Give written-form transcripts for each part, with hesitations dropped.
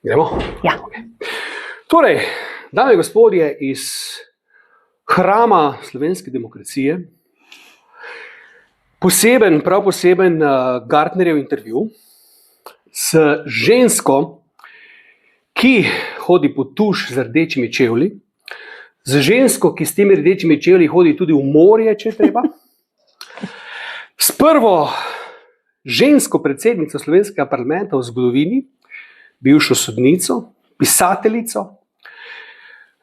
Gremo? Ja. Okay. Torej, dame in gospodje, iz hrama slovenske demokracije, prav poseben Gartnerjev intervju s žensko, ki hodi po tuš z rdečimi čevlji, z žensko, ki s temi rdečimi čevlji hodi tudi v morje, če treba, s prvo žensko predsednico slovenskega parlamenta v zgodovini, bivšo sodnico, pisateljico,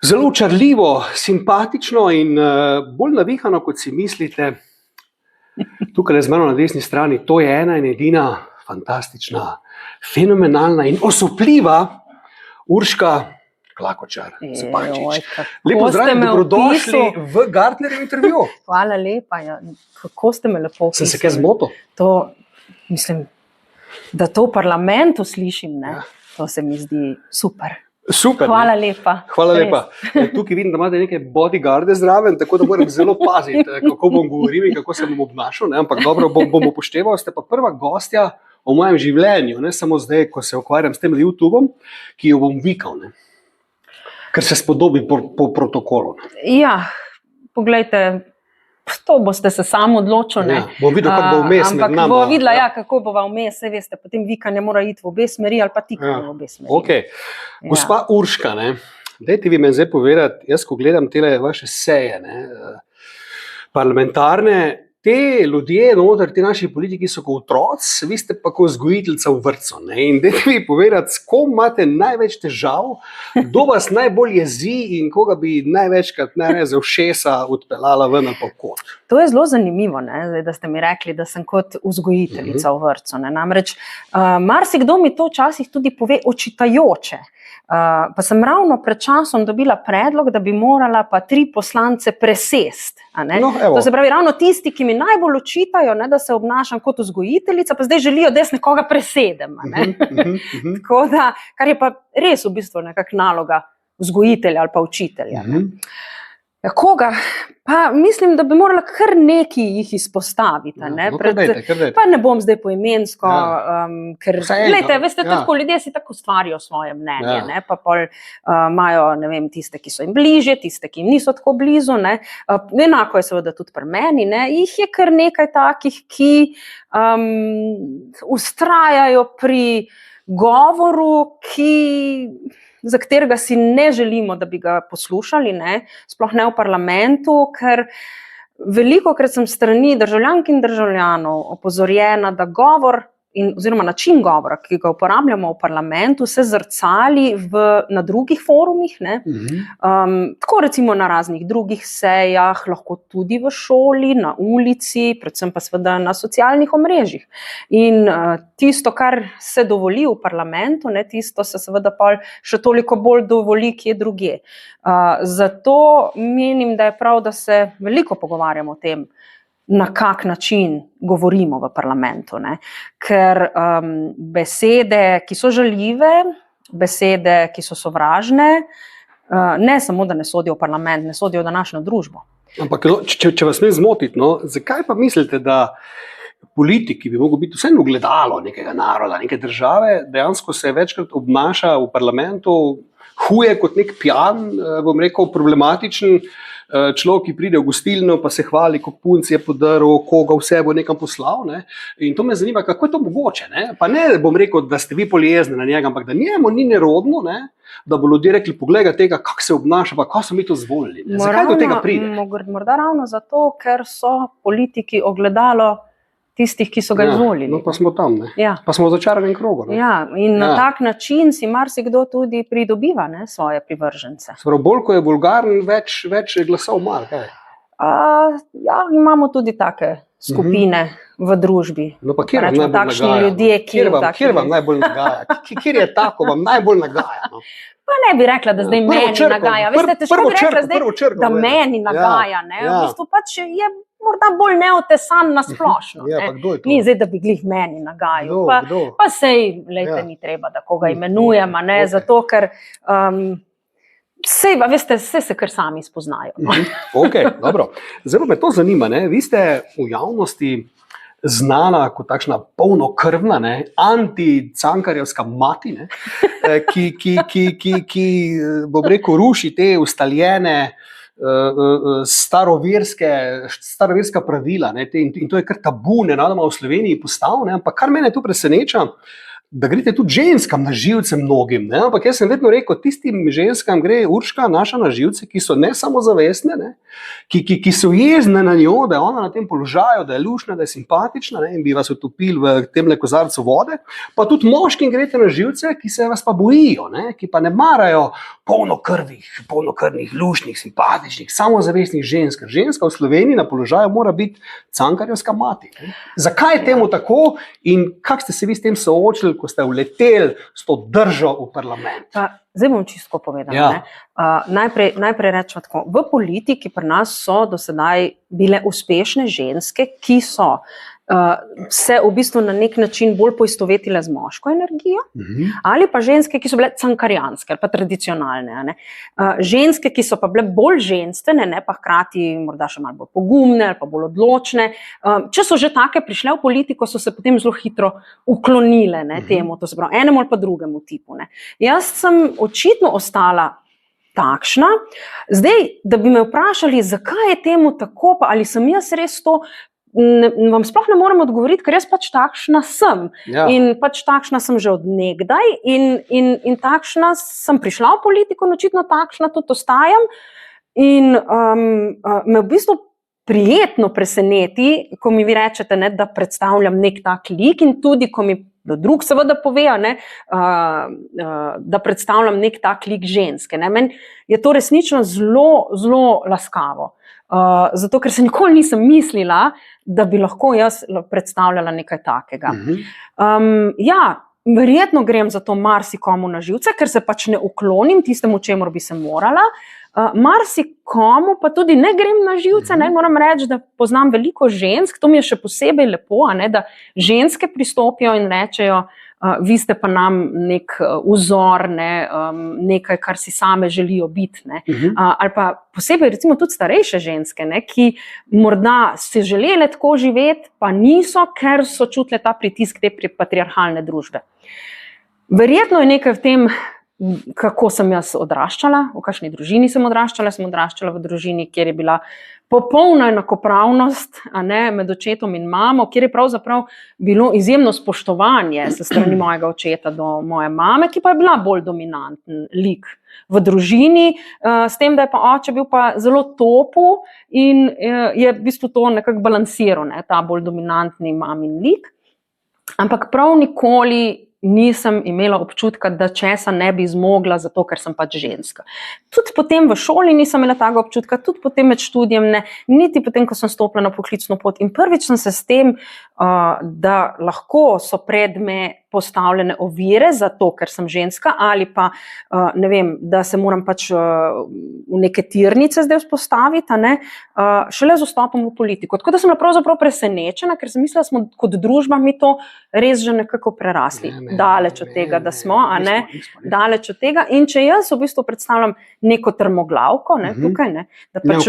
zelo očarljivo, simpatično in bolj navihano, kot si mislite. Tukaj z mano na desni strani, to je ena in edina fantastična, fenomenalna in osupljiva Urška Klakočar Zupančič. Lepo zdrav in dobrodošli v Gartnerjev intervju. Hvala lepa. Ja. Kako ste me lepo opisali? Sem se kaj zmotil? To, mislim, da to v parlamentu slišim, ne? Ja. To se mi zdi super. Super. Hvala lepa. Hvala lepa. Tukaj vidim, da imate neke bodyguarde zraven, tako da moram zelo paziti, kako bom govoril in kako se bom obnašal, ne? Ampak dobro, bom upošteval, ste pa prva gostja v mojem življenju, ne samo zdaj, ko se ukvarjam s tem YouTubeom, ki jo bom vikal, ne? Ker se spodobi po protokolu. Ne? Ja, poglejte, to boste se sam odločil. Ne? Ja, bom videl, kako bo vmes med nama. Ampak bo videla, ja, kako bo vmes, se veste, potem vikanje mora iti v obe smeri ali pa tikanje v obe smeri. Okay. Gospa Urška, ne, dajte vi me zdaj povedati, jaz ko gledam tele vaše seje, ne, parlamentarne, te ljudje noter, ti naši politiki so kot otroci, vi ste pa kot vzgojiteljica v vrtcu. Ne, in dajte vi povedati, s kom imate največ težav, kdo vas najbolj jezi in koga bi največkrat za ušesa odpeljala ven ali pa kot. To je zelo zanimivo, ne, da ste mi rekli, da sem kot vzgojiteljica v vrtcu. Ne. Namreč, marsikdo mi to včasih tudi pove očitajoče. Pa sem ravno pred časom dobila predlog, da bi morala pa 3 poslance presesti. No, to se pravi, ravno tisti, ki mi najbolj očitajo, ne, da se obnašam kot vzgojiteljica, pa zdaj želijo, da jaz nekoga presedem. Ne. Tako da, kar je pa res v bistvu nekak naloga vzgojitelja ali pa učitelja. Koga? Pa mislim, da bi morala kar nekaj jih izpostaviti. Ne? No, kar dajte. Pa ne bom zdaj poimensko, ker glejte, veste, tako ljudje si tako stvarijo svoje mnenje, ne? Pa pol imajo, ne vem, tiste, ki so jim bližje, tiste, ki jim niso tako blizu, ne? Enako je seveda tudi pri meni, ne? Jih je kar nekaj takih, ki vztrajajo pri govoru, za katerega si ne želimo, da bi ga poslušali, ne? Sploh ne v parlamentu, ker velikokrat sem strani državljank in državljanov opozorjena, da govor oziroma način govora, ki ga uporabljamo v parlamentu, se zrcali na drugih forumih, ne? Tako recimo na raznih drugih sejah, lahko tudi v šoli, na ulici, predvsem pa seveda na socialnih omrežjih. In tisto, kar se dovoli v parlamentu, ne, tisto se seveda pa še toliko bolj dovoli kje drugje. Zato menim, da je prav, da se veliko pogovarjamo o tem, na kak način govorimo v parlamentu. Ne? Ker besede, ki so žaljive, besede, ki so sovražne, ne samo, da ne sodijo v parlament, ne sodijo v današnjo družbo. Ampak, če vas ne zmotiti, no, zakaj pa mislite, da politiki bi mogel biti vseeno ogledalo nekega naroda, neke države, dejansko se večkrat obnaša v parlamentu huje kot nek pijan, bom rekel, problematičen človek, ki pride v gostilno, pa se hvali, koliko punc je podaril, koga vse bo nekam poslal. Ne? In to me zanima, kako je to mogoče. Ne? Pa ne bom rekel, da ste vi poljezni na njega, ampak da njemu ni nerodno, ne? Da bo ljudje rekli, pogleda tega, kako se obnaša, pa kako so mi to zvolili. Zakaj do tega pride? Morda ravno zato, ker so politiki ogledalo tistih, ki so ga izvolili. No, pa smo tam, ne? Ja. Pa smo v začaranem krogu. Ne? Ja, in na tak način si marsikdo tudi pridobiva, ne, svoje privržence. Sprav, bolj ko je vulgaren, več glasov mal, kaj? Ja, imamo tudi take skupine v družbi. No, pa kjer vam najbolj nagaja? Kjer vam najbolj nagaja? Kjer je tako, vam najbolj nagaja? No? Pa ne bi rekla, da zdaj meni nagaja. Veste, težko bi rekla zdaj, da meni nagaja. Ne? V bistvu pač je morda bolj neotesan na splošno. Ni zdaj, da bi glih meni nagajal. Pa sej, lejte, ni treba, da koga imenujem, ne? Zato, ker sej, veste, se kar sami spoznajo. Ok, dobro. Zelo me to zanima, ne? Vi ste v javnosti znana kot takšna polnokrvna, anti-cankarjevska mati, ne, ki bom rekel, ruši te ustaljene staroverska pravila, ne, in to je kar tabu, nenadoma v Sloveniji postal, ne, ampak kar mene tu preseneča, da greste tudi ženskam na živce mnogim, ne, ampak jaz sem vedno rekel, tistim ženskam gre Urška naša na živce, ki so ne samozavestne, ne, ki so jezne na njo, da je ona na tem položaju, da je luštna, da je simpatična, ne, in bi vas utopili v temle kozarcu vode, pa tudi moškim greste na živce, ki se vas pa bojijo, ne, ki pa ne marajo polnokrvnih, luštnih, simpatičnih, samozavestnih žensk. Ženska v Sloveniji na položaju mora biti cankarjevska mati. Ne. Zakaj je temu tako in kako ste se vi s tem soočili, ko ste uleteli s to držo v parlament? Zdaj bom čisto povedala. Ja. Najprej rečemo tako. V politiki pri nas so do sedaj bile uspešne ženske, ki so se v bistvu na nek način bolj poistovetile z moško energijo, ali pa ženske, ki so bile cankarjanske ali pa tradicionalne. Ne? Ženske, ki so pa bile bolj ženstvene, ne, pa hkrati morda še malo bolj pogumne ali pa bolj odločne. Če so že take prišle v politiko, so se potem zelo hitro uklonile, ne, temu, to se pravi, enemu ali pa drugemu tipu. Ne. Jaz sem očitno ostala takšna. Zdaj, da bi me vprašali, zakaj je temu tako, pa ali sem jaz res to, vam sploh ne morem odgovoriti, ker jaz pač takšna sem. Ja. In pač takšna sem že od nekdaj in takšna sem prišla v politiko in očitno takšna tudi ostajam. In me v bistvu prijetno preseneti, ko mi vi rečete, ne, da predstavljam nek tak lik in tudi, ko mi drug seveda povejo, ne, da predstavljam nek tak lik ženske. Ne. Meni je to resnično zelo, zelo laskavo. Zato, ker se nikoli nisem mislila, da bi lahko jaz predstavljala nekaj takega. Ja, verjetno grem zato marsikomu na živce, ker se pač ne uklonim tistemu, čemur bi se morala. Marsikomu pa tudi ne grem na živce, ne, moram reči, da poznam veliko žensk, to mi je še posebej lepo, ne, da ženske pristopijo in rečejo, vi ste pa nam nek vzor, ne, nekaj, kar si same želijo biti. Ne. Ali pa posebej recimo tudi starejše ženske, ne, ki morda si želele tako živeti, pa niso, ker so čutile ta pritisk te patriarhalne družbe. Verjetno je nekaj v tem, kako sem jaz odraščala, v kakšni družini sem odraščala v družini, kjer je bila popolna enakopravnost, a ne, med očetom in mamo, kjer je pravzaprav bilo izjemno spoštovanje se strani mojega očeta do moje mame, ki pa je bila bolj dominanten lik v družini, s tem, da je pa oče bil pa zelo topu in je v bistvu to nekako balansiral, ne, ta bolj dominantni mamin lik. Ampak prav nikoli nisem imela občutka, da česa ne bi zmogla, zato ker sem pač ženska. Tudi potem v šoli nisem imela takega občutka, tudi potem med študijem ne, niti potem, ko sem stopila na poklicno pot. In prvič sem se s tem, da lahko so pred me postavljene ovire zato, ker sem ženska, ali pa, ne vem, da se moram pač v neke tirnice zdaj vzpostaviti, a ne, šele z vstopom v politiko. Tako da sem bila pravzaprav presenečena, ker sem mislila, da smo kot družba mi to res že nekako prerasli. Daleč od tega, da smo, a ne, daleč od tega. In če jaz v bistvu predstavljam neko trmoglavko, ne, tukaj, ne, da pač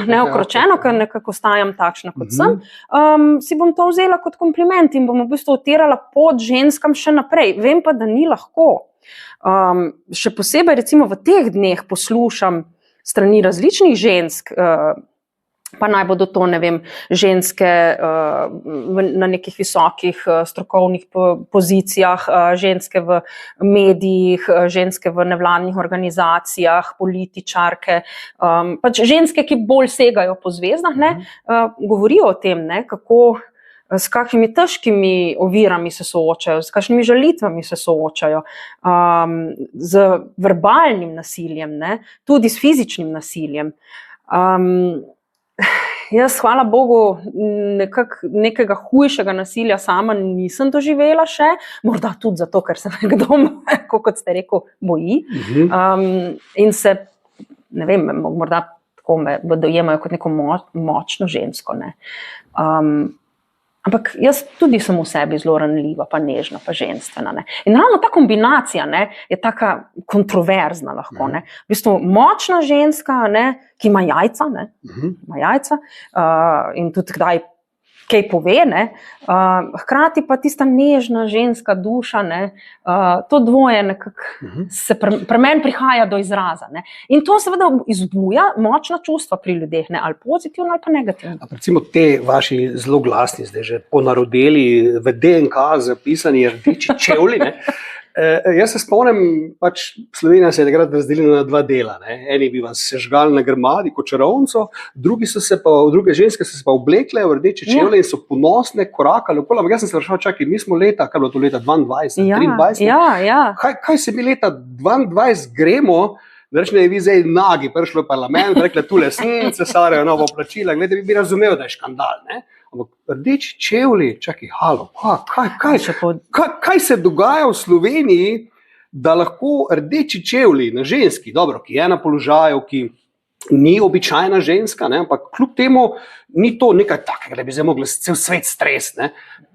neokročeno, ker nekako ostajam takšna, kot sem, si bom to vzela kot kompliment in bom v bistvu utirala pot ženskam še naprej. Vem pa, da ni lahko. Še posebej recimo v teh dneh poslušam strani različnih žensk, pa naj bodo to, ne vem, ženske na nekih visokih strokovnih pozicijah, ženske v medijih, ženske v nevladnih organizacijah, političarke, pač ženske, ki bolj segajo po zvezdah, ne, govorijo o tem, ne, kako, s kakšnimi težkimi ovirami se soočajo, s kakšnimi žalitvami se soočajo, z verbalnim nasiljem, ne, tudi s fizičnim nasiljem. Jaz, hvala Bogu, nekega hujšega nasilja sama nisem doživela še, morda tudi zato, ker se nekdo, kot ste rekel, boji. In se, ne vem, morda tako me dojemajo kot neko močno žensko. Ne. Ampak jaz tudi sem v sebi zelo ranljiva, pa nežna, pa ženstvena. Ne. In ravno ta kombinacija, ne, je taka kontroverzna lahko. Ne. V bistvu močna ženska, ne, ki ima jajca, ne, ima jajca, in tudi kdaj kaj pove, ne, hkrati pa tista nežna ženska duša, ne, to dvoje nekako se pri meni prihaja do izraza. Ne. In to seveda izbuja močna čustva pri ljudeh, ne, ali pozitivno ali pa negativno. Recimo te vaši zelo glasni, zdaj že ponarodeli, v DNK zapisani rdeči čevlji, ne. Jaz se spomnim, pač Slovenija se je takrat razdelila na dva dela. Ne. Eni bi vas sežgali na grmadi kot čarovnico, druge ženske so se pa oblekle v rdeče čevlje in so ponosne, korakale okoli. Ampak jaz sem se vprašal, čakaj, mi smo leta, kaj bilo to leta 22, 23? Ja. Kaj se mi leta 22 gremo, da rečem, da je vi zdaj nagi prišli v parlament, rekli, tule sem, cesarjevo novo plačila, gledajte, bi razumel, da je škandal, ne? Ampak rdeči čevlji, čakaj, halo, kaj se dogaja v Sloveniji, da lahko rdeči čevlji na ženski, dobro, ki je na položaju, ki ni običajna ženska, ne, ampak kljub temu ni to nekaj takega, da bi zdaj mogli cel svet stresiti.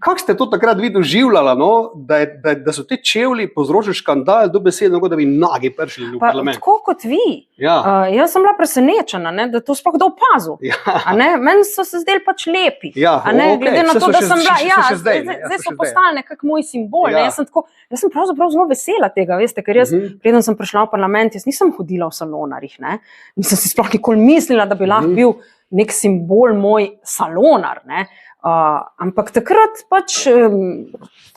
Kako ste to takrat vi doživljali, no, da so te čevlji povzročili škandal, dobesedno, da bi nagi prišli v parlament? Tako kot vi. Ja. Jaz sem bila presenečena, ne, da to sploh kdo opazil. Ja. Meni so se zdeli pač lepi. Ja, glede na to, da sem bila, zdaj so postali nekako moj simbol. Ja. Jaz sem pravzaprav zelo vesela tega, veste, ker jaz, preden sem prišla v parlament, jaz nisem hodila v salonarjih, ne. Nisem si sploh nikoli mislila, da bi lahko bil nek simbol moj salonar, ne. Ampak takrat pač,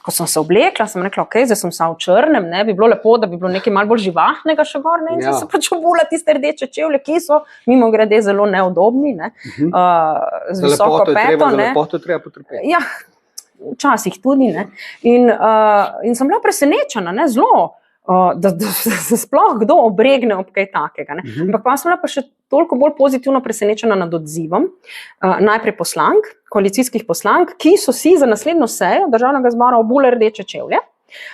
ko sem se oblekla, sem rekla, ok, zdaj sem v črnem, ne, bi bilo lepo, da bi bilo nekaj malo bolj živahnega še gor, ne, in sem se pač obula tiste rdeče čevlje, ki so mimogrede zelo neudobni, ne, z visoko peto, ne. Za lepoto je treba potrpeti. Ja, včasih tudi, ne. In sem bila presenečena, ne, zelo, da se sploh kdo obregne ob kaj takega. Ne. Ampak pa sem bila pa še toliko bolj pozitivno presenečena nad odzivom. Najprej poslank, koalicijskih poslank, ki so si za naslednjo sejo Državnega zbora obule rdeče čevlje.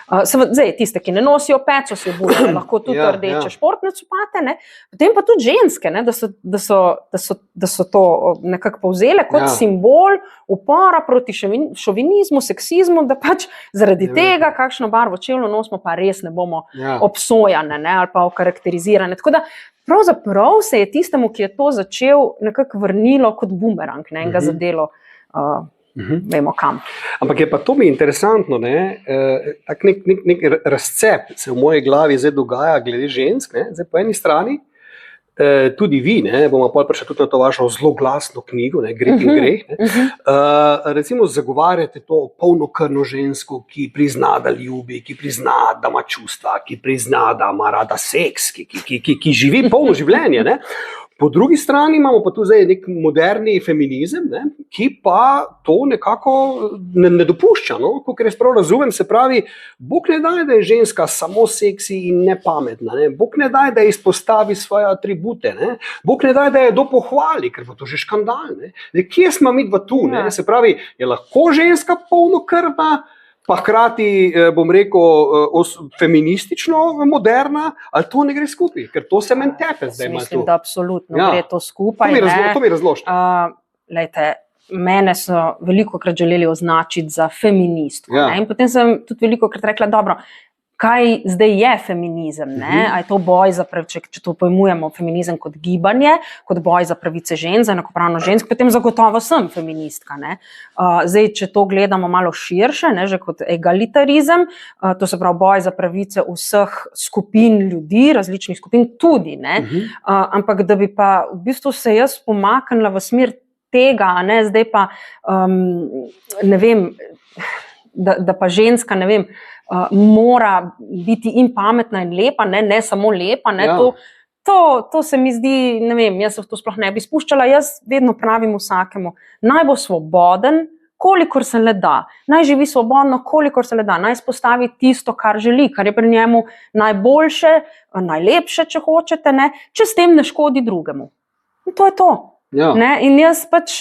Zdaj, tiste, ki ne nosijo pet, so si obule, lahko tudi rdeče športne copate, ne. Potem pa tudi ženske, ne, da so to nekako povzele kot simbol upora proti šovinizmu, seksizmu, da pač zaradi tega, kakšno barvo čevljev nosimo, pa res ne bomo obsojane, ne, ali pa okarakterizirane. Tako da pravzaprav se je tistemu, ki je to začel, nekako vrnilo kot bumerang, ne, in ga zadelo vemo kam. Ampak je pa to mi interesantno, ne, tak nek razcep se v moji glavi zdaj dogaja glede žensk, ne, zdaj po eni strani, tudi vi, ne, bomo pol prišli tudi na to vašo zelo glasno knjigo, ne, Greh in greh, ne, recimo zagovarjate to polnokrvno žensko, ki prizna, da ljubi, ki prizna, da ima čustva, ki prizna, da ima rada seks, ki živi polno življenje, ne. Po drugi strani imamo pa tu zdaj nek moderni feminizem, ne, ki pa to nekako ne dopušča. No? Kakor jaz prav razumem, se pravi, Bog ne daj, da je ženska samo seksi in nepametna. Ne? Bog ne daj, da izpostavi svoje atribute. Ne? Bog ne daj, da je do pohvali, ker bo to že škandal. Ne? Zdaj, kje smo mi dva tu? Ne? Se pravi, je lahko ženska polnokrvna, pa hkrati, bom rekel, feministično moderna, ali to ne gre skupaj, ker to se meni tepe zdaj. Mislim, da absolutno gre to skupaj. To mi razložite. Lejte, mene so velikokrat želeli označiti za feministko. In potem sem tudi velikokrat rekla, dobro, kaj zdaj je feminizem, ne? A je to boj za pravice, če to pojmujemo feminizem kot gibanje, kot boj za pravice žensk, za enakopravnost žensk, potem zagotovo sem feministka, ne? Zdaj, če to gledamo malo širše, ne, že kot egalitarizem, to se pravi boj za pravice vseh skupin ljudi, različnih skupin tudi, ne? Ampak da bi pa v bistvu se jaz pomaknila v smer tega, ne, zdaj pa, ne vem, da pa ženska, ne vem, mora biti in pametna in lepa, ne samo lepa, ne, to se mi zdi, ne vem, jaz se v to sploh ne bi spuščala, jaz vedno pravim vsakemu, naj bo svoboden, kolikor se le da, naj živi svobodno, kolikor se le da, naj spostavi tisto, kar želi, kar je pri njemu najboljše, najlepše, če hočete, ne, če s tem ne škodi drugemu. In to je to. Ne? In jaz pač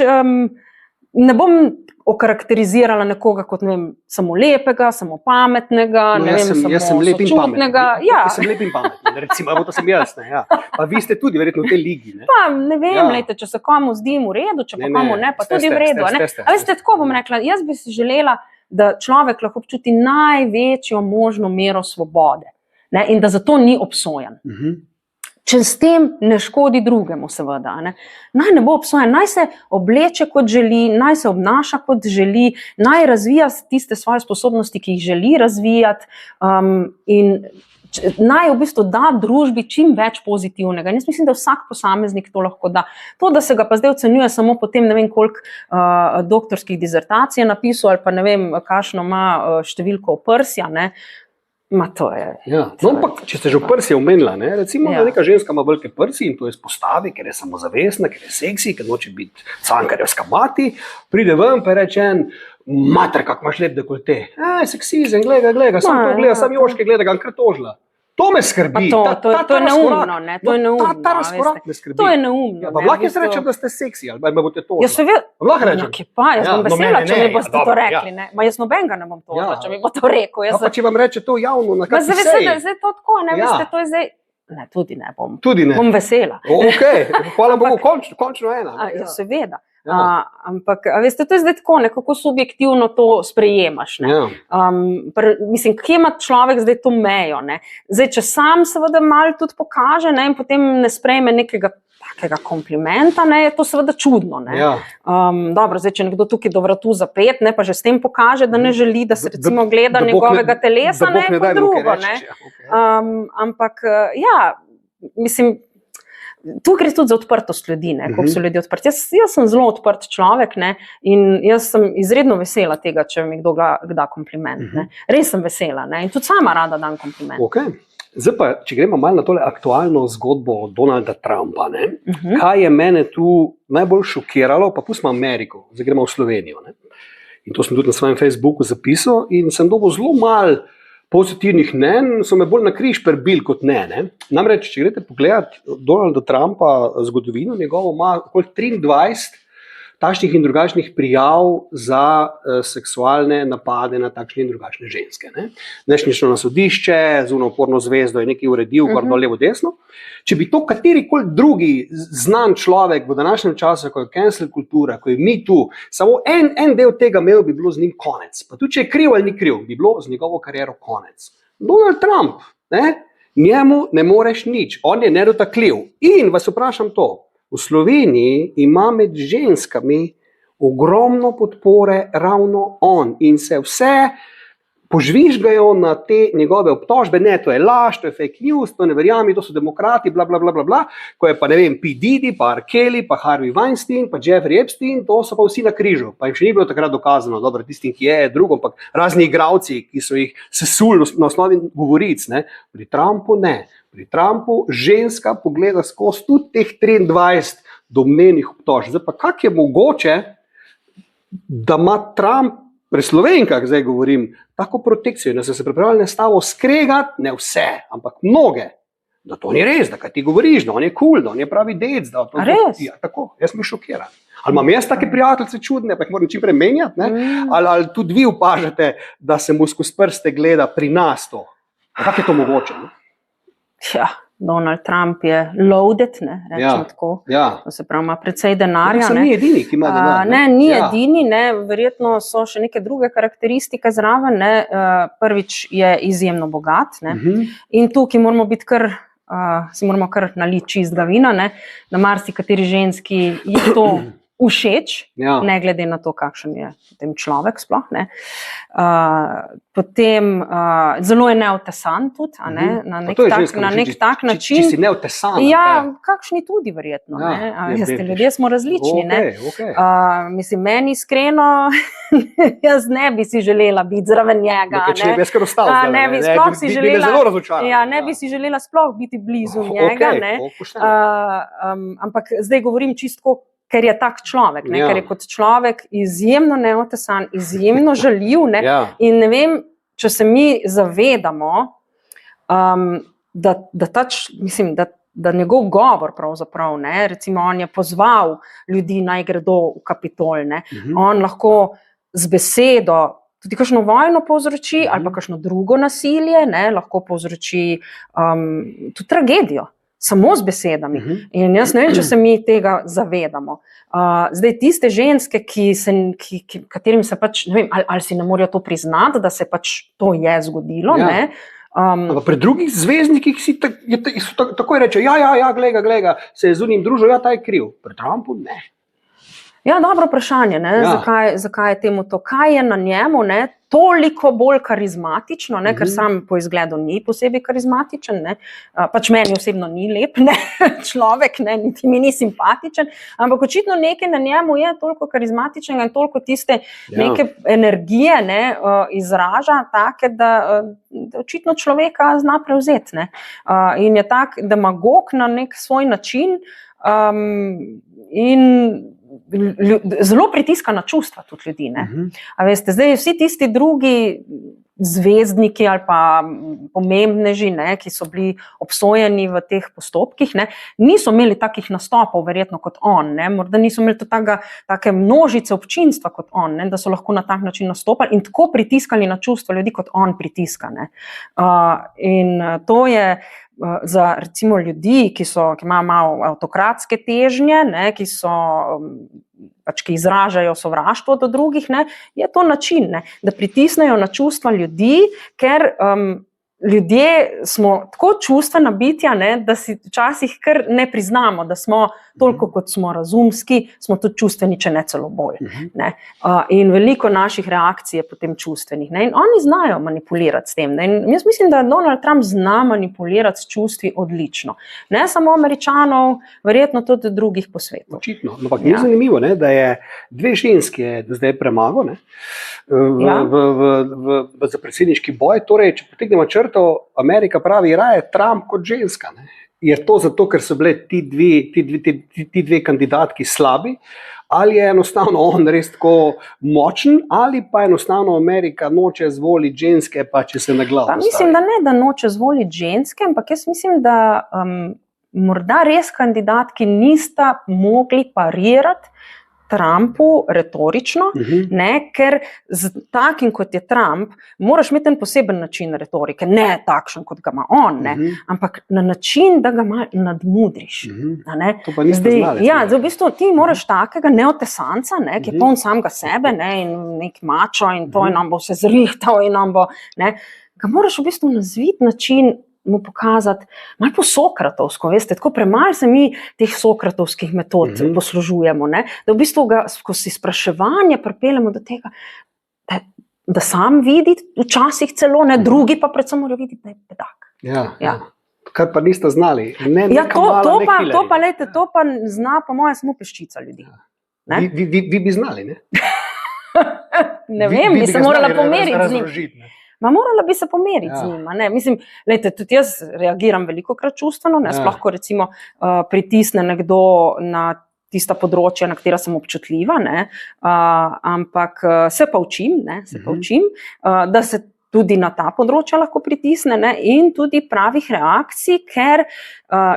ne bom okarakterizirala nekoga kot, ne vem, samo lepega, samo pametnega, ne vem, samo sočutnega. Jaz sem lep in pameten, recimo, to sem jaz, ne, ja. Pa vi ste tudi verjetno v tej ligi, ne. Pa ne vem, lejte, če se komu zdi v redu, če pa komu ne, pa tudi v redu, ne. A veste, tako bom rekla, jaz bi si želela, da človek lahko občuti največjo možno mero svobode, ne, in da zato ni obsojen. če s tem ne škodi drugemu, seveda. Naj ne bo obsojen, naj se obleče kot želi, naj se obnaša kot želi, naj razvija tiste svoje sposobnosti, ki jih želi razvijati, in naj v bistvu da družbi čim več pozitivnega. In jaz mislim, da vsak posameznik to lahko da. To, da se ga pa zdaj ocenjuje samo potem, ne vem koliko doktorskih dizertacij je napisal, ali pa ne vem, kakšno ima številko oprsja, to je. Ja. No, ampak, če ste že v prsi omenila, recimo, da neka ženska ima velike prsi in to izpostavi, ker je samozavestna, ker je seksi, ker noče biti cankarjevska mati, pride ven pa reče mater, kak imaš lep dekolte. Seksizem, gleda, sam to gleda, sam Joške gleda, ga kar tožila. To me skrbi. To je neumno, to je neumno. Ta razkorak me skrbi. To je neumno. Lahko jaz rečem, da ste seksi, ali me boste tožili. Jaz seveda, lahko rečem. Jaz bom vesela, če mi boste to rekli. Jaz nobenega ne bom tožila, če mi bo to rekel. Pa če vam reče to javno, na kakšni seji. Zdaj to tako, veste, to je zdaj. Ne, tudi ne bom. Tudi ne. Bom vesela. Ok, hvala Bogu, končno ena. Seveda. Ampak, veste, to je zdaj tako, nekako subjektivno to sprejemaš. Mislim, kje ima človek zdaj to mejo? Zdaj, če sam seveda malo tudi pokaže in potem ne sprejme nekega takega komplimenta, je to seveda čudno. Dobro, zdaj, če nekdo tukaj do vratu zapet, pa že s tem pokaže, da ne želi, da se recimo gleda njegovega telesa, kot drugo. Ampak, mislim, tu gre tudi za odprtost ljudi, koliko so ljudje odprti. Jaz sem zelo odprt človek, in jaz sem izredno vesela tega, če mi kdo da kompliment. Res sem vesela, in tudi sama rada dam kompliment. Okay. Zdaj pa, če gremo malo na tole aktualno zgodbo Donalda Trumpa, kaj je mene tu najbolj šokiralo, pa pustimo Ameriko, zdaj gremo v Slovenijo. In to sem tudi na svojem Facebooku zapisal in sem dobil zelo malo pozitivnih mnenj, so me bolj na križ prebili kot ne. Namreč, če greste pogledati Donalda Trumpa zgodovino, njegovo ima okoli 23 takšnih in drugačnih prijav za seksualne napade na takšne in drugačne ženske. Neč ni šlo na sodišče, z uporno zvezdo je nekaj uredil, gor dol, levo, desno. Če bi to katerikoli drugi znan človek v današnjem času, ko je cancel kultura, ko je mi tu, samo en del tega imel, bi bilo z njim konec. Pa tudi, če je kriv ali ni kriv, bi bilo z njegovo kariero konec. Donald Trump, njemu ne moreš nič, on je nedotakljiv. In vas vprašam to, v Sloveniji ima med ženskami ogromno podpore ravno on in se vse požvižgajo na te njegove obtožbe, to je laž, to je fake news, to ne verjami, to so demokrati, bla, bla, bla, bla, bla, ko je pa ne vem, P. Diddy, pa R. Kelly, pa Harvey Weinstein, pa Jeffrey Epstein, to so pa vsi na križu, pa jim še ni bilo takrat dokazano, dobro, tistim, ki je drugo, ampak razni igravci, ki so jih sesuli na osnovi govoric, pri Trumpu ne. Pri Trumpu ženska pogleda skozi tudi teh 23 domnevnih obtožb. Zdaj pa kak je mogoče, da ima Trump, pri Slovenkah zdaj govorim, tako protekcijo, da so se pripravljali na stavo skregati, ne vse, ampak mnoge, da to ni res, da kaj ti govoriš, da on je cool, da on je pravi dec, da to res? Ja, tako, jaz sem šokiran. Ali imam jaz take prijateljice čudne, pa jih moram čim prej menjati, ali tudi vi opažate, da se mu skozi prste gleda pri nas to. Kako je to mogoče? Ja, Donald Trump je loaded, rečemo tako. To se pravi, ima precej denarja. Ni edini, ki ima denar. Ni edini, verjetno so še neke druge karakteristike zraven. Prvič je izjemno bogat. In tukaj moramo biti si moramo kar naliti čistega vina, da marsikateri ženski je to všeč, ne glede na to, kakšen je potem človek sploh. Potem zelo je neotesan tudi, na nek tak način. Če si neotesan. Ja, kakšni tudi verjetno. Ljudje smo različni. Mislim, meni iskreno, jaz ne bi si želela biti zraven njega. Ne bi skoro ostal. Ne bi sploh si želela. Bi me zelo razočarala. Ne bi si želela sploh biti blizu njega. Ampak zdaj govorim čisto, ker je tak človek, ker je kot človek izjemno neotesan, izjemno žaljiv. In ne vem, če se mi zavedamo, da njegov govor pravzaprav, recimo on je pozval ljudi naj gredo v Kapitol, on lahko z besedo tudi kakšno vojno povzroči ali pa kakšno drugo nasilje, lahko povzroči tudi tragedijo. Samo z besedami. In jaz ne vem, če se mi tega zavedamo. Zdaj, tiste ženske, katerim se pač, ne vem, ali si ne morajo to priznati, da se pač to je zgodilo, Ampak pri drugih zvezdnikih so takoj rečejo, ja, gleda, se je z unim družil, ja, ta je kriv. Pri Trumpu ne. Ja, dobro vprašanje, ne? Zakaj je temu to, kaj je na njemu, ne? Toliko bolj karizmatično, ne? Ker sam po izgledu ni posebej karizmatičen, ne? Pač meni osebno ni lep, ne? Človek, ne? Niti mi ni simpatičen, ampak očitno nekaj na njemu je toliko karizmatičnega in toliko tiste neke energije, ne? Izraža take, da očitno človeka zna prevzeti, ne? In je tak demagog na nek svoj način in zelo pritiska na čustva tudi ljudi. Ne? A veste, zdaj vsi tisti drugi zvezdniki ali pa pomembneži, ne, ki so bili obsojeni v teh postopkih, ne, niso imeli takih nastopov verjetno kot on, ne, morda niso imeli take množice občinstva kot on, ne, da so lahko na tak način nastopali in tako pritiskali na čustva ljudi, kot on pritiska. Ne. In to je za recimo ljudi, ki imajo malo avtokratske težnje, ne, ki izražajo sovraštvo do drugih, ne, je to način, ne, da pritisnejo na čustva ljudi, ker ljudje smo tako čustvena bitja, ne, da si včasih kar ne priznamo, da smo toliko kot smo razumski, smo tudi čustveni, če ne celo bolj. Ne. In veliko naših reakcij je potem čustvenih. Ne. In oni znajo manipulirati s tem. Ne. In jaz mislim, da Donald Trump zna manipulirati s čustvi odlično. Ne samo Američanov, verjetno tudi drugih po svetu. Očitno. Ampak ni zanimivo, ne, da je dve ženske do zdaj premagal, ne, za predsedniški boj. Torej, če potegnemo črto, Amerika pravi, raje Trump kot ženska. Ne. Je to zato, ker so bile ti dve kandidatki slabi, ali je enostavno on res tako močen, ali pa enostavno Amerika noče zvoliti ženske, pa če se na glavo postavi? Mislim, da ne, da noče zvoliti ženske, ampak jaz mislim, da morda res kandidatki nista mogli parirati Trumpu retorično, ne, ker z takim kot je Trump, moraš imeti en poseben način retorike, ne takšen kot ga ima on, ne, ampak na način, da ga malo nadmudriš. Ne. To pa niste znali. Ja, v bistvu ti moraš takega neotesanca, ne, ki je poln samega sebe, ne, in nek mačo in to in nam bo se zrihtal in nam bo, ne, ga moraš v bistvu na zvit način mu pokazati, malo po sokratovsko, veste, tako premalo se mi teh sokratovskih metod poslužujemo, ne, da v bistvu ga skozi spraševanje pripeljemo do tega, da sam vidi, včasih celo, ne, drugi pa predvsem morajo videti, da je bedak. Ja. Kar pa niste znali. To pa zna po moje samo peščica ljudi. Vi bi znali, ne? Ne vem, bi se morala pomeriti z njim. Morala bi se pomeriti z njima. Ne. Mislim, lejte, tudi jaz reagiram velikokrat čustveno, ne, sploh ko recimo pritisne nekdo na tista področja, na katera sem občutljiva, ne, ampak se pa učim, da se tudi na ta področja lahko pritisne, ne, in tudi pravih reakcij, ker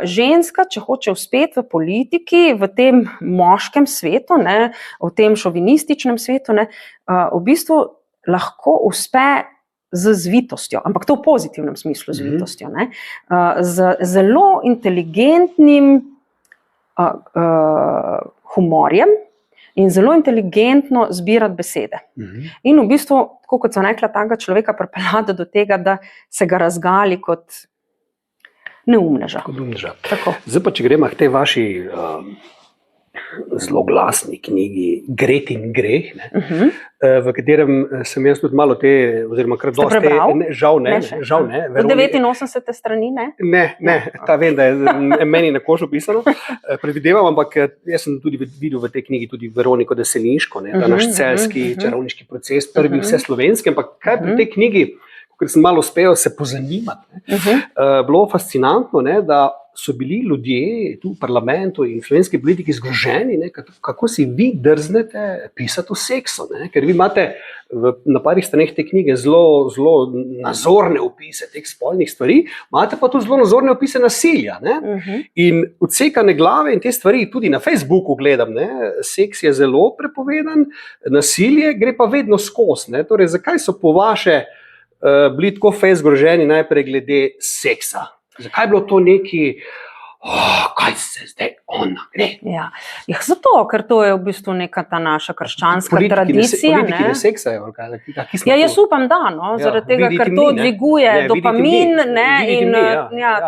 ženska, če hoče uspeti v politiki, v tem moškem svetu, ne, v tem šovinističnem svetu, ne, v bistvu lahko uspe z zvitostjo, ampak to v pozitivnem smislu zvitostjo, ne, z zelo inteligentnim humorjem in zelo inteligentno zbirati besede. In v bistvu, tako kot sem rekla, takega človeka pripeljati do tega, da se ga razgali kot neumneža. Tako. Zdaj pa, če gremo k tej vaši zelo glasni knjigi Gretin greh, v katerem sem jaz tudi malo oziroma kar dosti žal ne. Od 89 strani, ne? Ne, ta vem, da je meni na kožo pisano, predvidevam, ampak jaz sem tudi videl v tej knjigi tudi Veroniko Deselinško, ta naš celjski čarovniški proces, prvi vse slovenski, ampak kaj pri tej knjigi, ker sem malo uspel se pozanimati, bilo fascinantno, ne, da so bili ljudje tu v parlamentu in slovenski politiki zgroženi, ne, kako si vi drznete pisati o seksu, ne, ker vi imate na parih straneh te knjige zelo nazorne opise teh spolnih stvari, imate pa tudi zelo nazorne opise nasilja, ne, in odsekane glave in te stvari tudi na Facebooku gledam, ne, seks je zelo prepovedan, nasilje gre pa vedno skozi, ne, torej zakaj so po vaše bili tako zgroženi najprej glede seksa? Zakaj je bilo to neki, kaj se zdaj ona gre. Ja, zato, ker to je v bistvu neka ta naša krščanska tradicija. Politiki ne seksajo. Ja, jaz upam, da, no, zaradi tega, ker to dviguje dopamin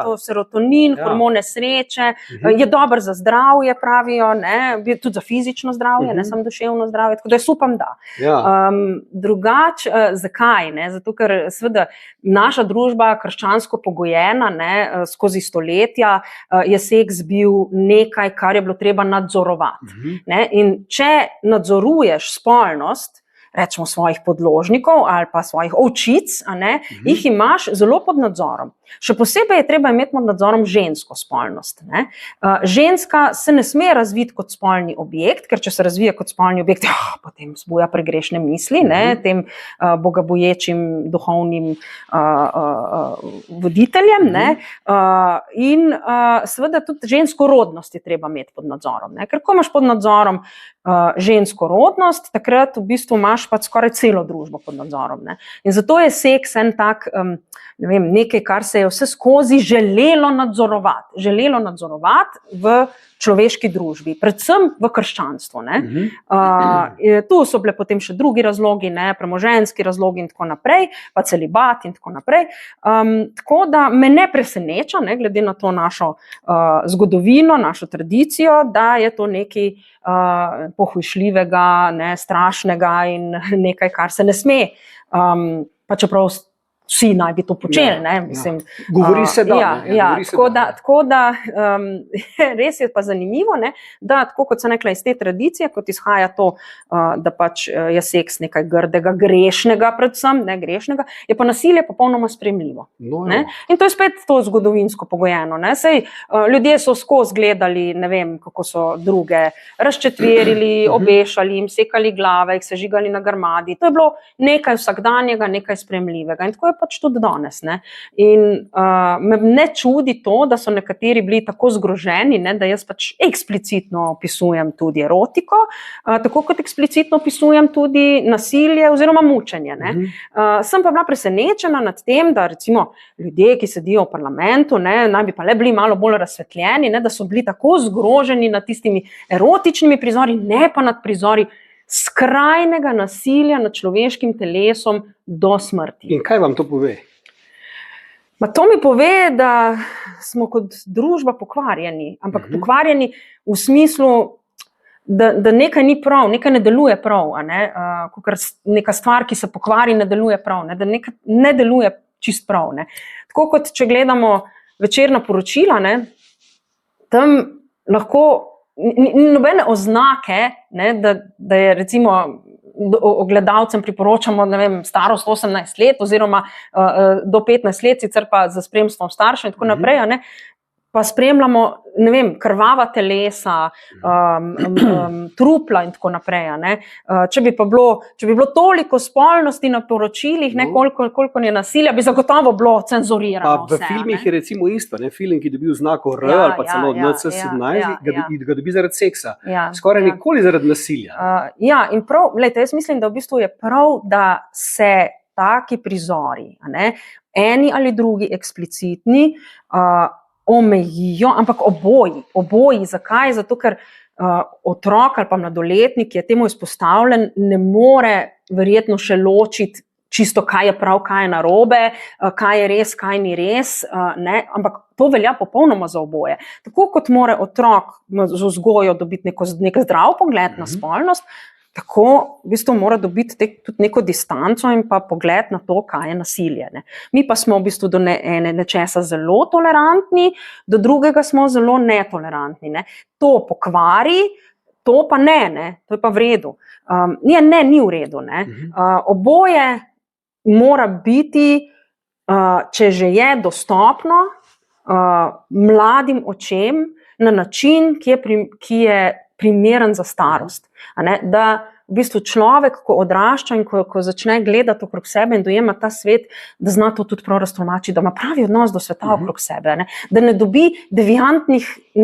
to serotonin, hormone sreče, je dober za zdravje, pravijo, tudi za fizično zdravje, ne samo duševno zdravje, tako da jaz upam, da. Drugače, zakaj? Zato, ker seveda naša družba krščansko pogojena, skozi stoletja, je seks bil nekaj, kar je bilo treba nadzorovati. In če nadzoruješ spolnost, rečemo svojih podložnikov ali pa svojih ovčic, jih imaš zelo pod nadzorom. Še posebej je treba imeti pod nadzorom žensko spolnost. Ženska se ne sme razviti kot spolni objekt, ker če se razvije kot spolni objekt, potem vzbuja pregrešne misli, tem bogaboječim duhovnim voditeljem. In seveda tudi žensko rodnost je treba imeti pod nadzorom. Ker ko imaš pod nadzorom žensko rodnost, takrat v bistvu imaš pa skoraj celo družbo pod nadzorom. In zato je seks en tak, nekaj, kar se je vse skozi želelo nadzorovati v človeški družbi, predvsem v krščanstvu. Tu so bile potem še drugi razlogi, premoženjski razlogi in tako naprej, pa celibat in tako naprej. Tako da me ne preseneča, glede na to našo zgodovino, našo tradicijo, da je to nekaj pohujšljivega, strašnega in nekaj, kar se ne sme, pa čeprav vsi naj bi to počeli. Govori se da. Tako da res je pa zanimivo, da tako kot sem rekla iz te tradicije, kot izhaja to, da pač je seks nekaj grdega, grešnega predvsem, grešnega, je pa nasilje popolnoma sprejemljivo. In to je spet to zgodovinsko pogojeno. Sej ljudje so skozi gledali, ne vem, kako so druge razčetverili, obešali, jim sekali glave, jih sežigali na grmadi. To je bilo nekaj vsakdanjega, nekaj sprejemljivega. In tako je pač tudi danes. In me ne čudi to, da so nekateri bili tako zgroženi, da jaz pač eksplicitno opisujem tudi erotiko, tako kot eksplicitno opisujem tudi nasilje oziroma mučenje. Sem pa bila presenečena nad tem, da recimo ljudje, ki sedijo v parlamentu, naj bi pa le bili malo bolj razsvetljeni, da so bili tako zgroženi nad tistimi erotičnimi prizori, ne pa nad prizori skrajnega nasilja nad človeškim telesom do smrti. In kaj vam to pove? To mi pove, da smo kot družba pokvarjeni, ampak pokvarjeni v smislu, da nekaj ni prav, nekaj ne deluje prav, neka stvar, ki se pokvari, ne deluje prav, da nekaj ne deluje čist prav. Tako kot če gledamo večerna poročila, tam lahko nobene oznake, da je recimo gledalcem priporočamo, starost 18 let oziroma do 15 let, sicer pa za spremstvom staršev in tako naprej, pa spremljamo, krvava telesa, trupla in tako naprej. Če bi bilo toliko spolnosti na poročilih, koliko je nasilja, bi zagotovo bilo cenzurirano. V filmih je recimo isto, film, ki dobil znako R ali pa celo NC-17, ga dobi zaradi seksa. Skoraj nikoli zaradi nasilja. In prav, jaz mislim, da v bistvu je prav, da se taki prizori, eni ali drugi eksplicitni, omejijo, ampak oboji. Zakaj? Zato, ker otrok ali pa mladoletnik, ki je temu izpostavljen, ne more verjetno še ločiti čisto, kaj je prav, kaj je narobe, kaj je res, kaj ni res, ampak to velja popolnoma za oboje. Tako kot mora otrok z vzgojo dobiti nek zdrav pogled na spolnost, tako v bistvu mora dobiti tudi neko distanco in pa pogled na to, kaj je nasilje. Mi pa smo v bistvu do nečesa zelo tolerantni, do drugega smo zelo netolerantni. To pokvari, to pa ne, to je pa v redu. Ni v redu. Oboje mora biti, če že je dostopno, mladim očem na način, ki je primeren za starost. Da v bistvu človek, ko odrašča in ko začne gledati okrog sebe in dojema ta svet, da zna to tudi prav raztolmačiti, da ima pravi odnos do sveta okrog sebe, da ne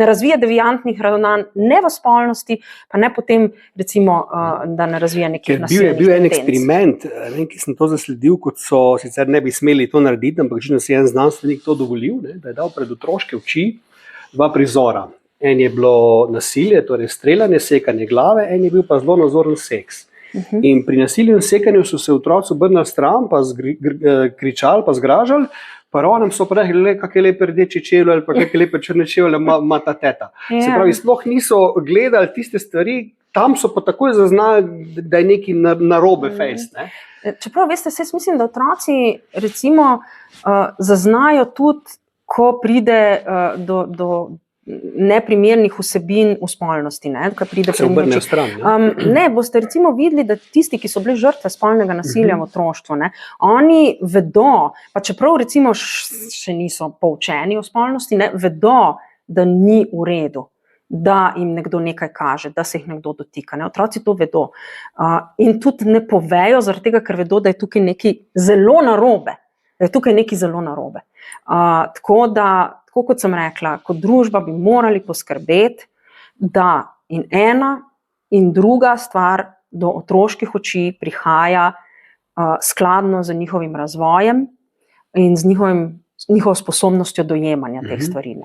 razvija deviantnih ravnanj ne v spolnosti, pa ne potem recimo, da ne razvija nekih nasilnih Bil je en eksperiment, ki sem to zasledil, kot so, sicer ne bi smeli to narediti, ampak že si en znanstvenik to dovolil, da je dal pred otroške oči dva prizora. En je bilo nasilje, torej streljanje, sekanje glave, en je bil pa zelo nazoren seks. In pri nasilju in sekanju so se otroci obrnili stran, pa kričali, pa zgražali, pa onem so pa rekli, kakšne lepe rdeče čevlje ali pa kakšne lepe črne čevlje ima ta teta. Se pravi, sploh niso gledali tiste stvari, tam so pa takoj zaznali, da je nekaj narobe fejst. Ne? Čeprav, veste, mislim, da otroci recimo zaznajo tudi, ko pride do neprimernih vsebin v spolnosti, ko pride se obrnejo stran. Ne, boste recimo videli, da tisti, ki so bili žrtve spolnega nasilja v otroštvu, oni vedo, pa čeprav recimo še niso poučeni o spolnosti, vedo, da ni v redu, da jim nekdo nekaj kaže, da se jih nekdo dotika. Otroci to vedo. In tudi ne povejo, zaradi tega, ker vedo, da je tukaj nekaj zelo narobe. Tako da, tako kot sem rekla, kot družba bi morali poskrbeti, da in ena in druga stvar do otroških oči prihaja skladno z njihovim razvojem in z njihovo sposobnostjo dojemanja teh stvari.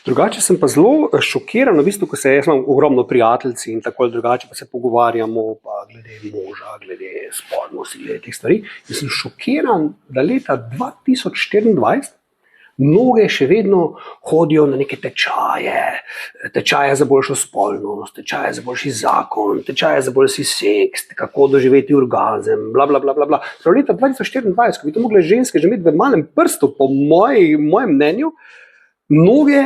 Drugače sem pa zelo šokiran, v bistvu, ko jaz imam ogromno prijateljci in tako drugače, pa se pogovarjamo pa glede moža, glede spolnosti, glede teh stvari. In sem šokiran, da leta 2024 mnoge še vedno hodijo na neke tečaje za boljšo spolnost, tečaje za boljši zakon, tečaje za boljši seks, kako doživeti orgazem, bla, bla, bla, bla, bla. Leta 2024, ko bi to mogle ženske že imeti v malem prstu, po mojem mnenju, mnoge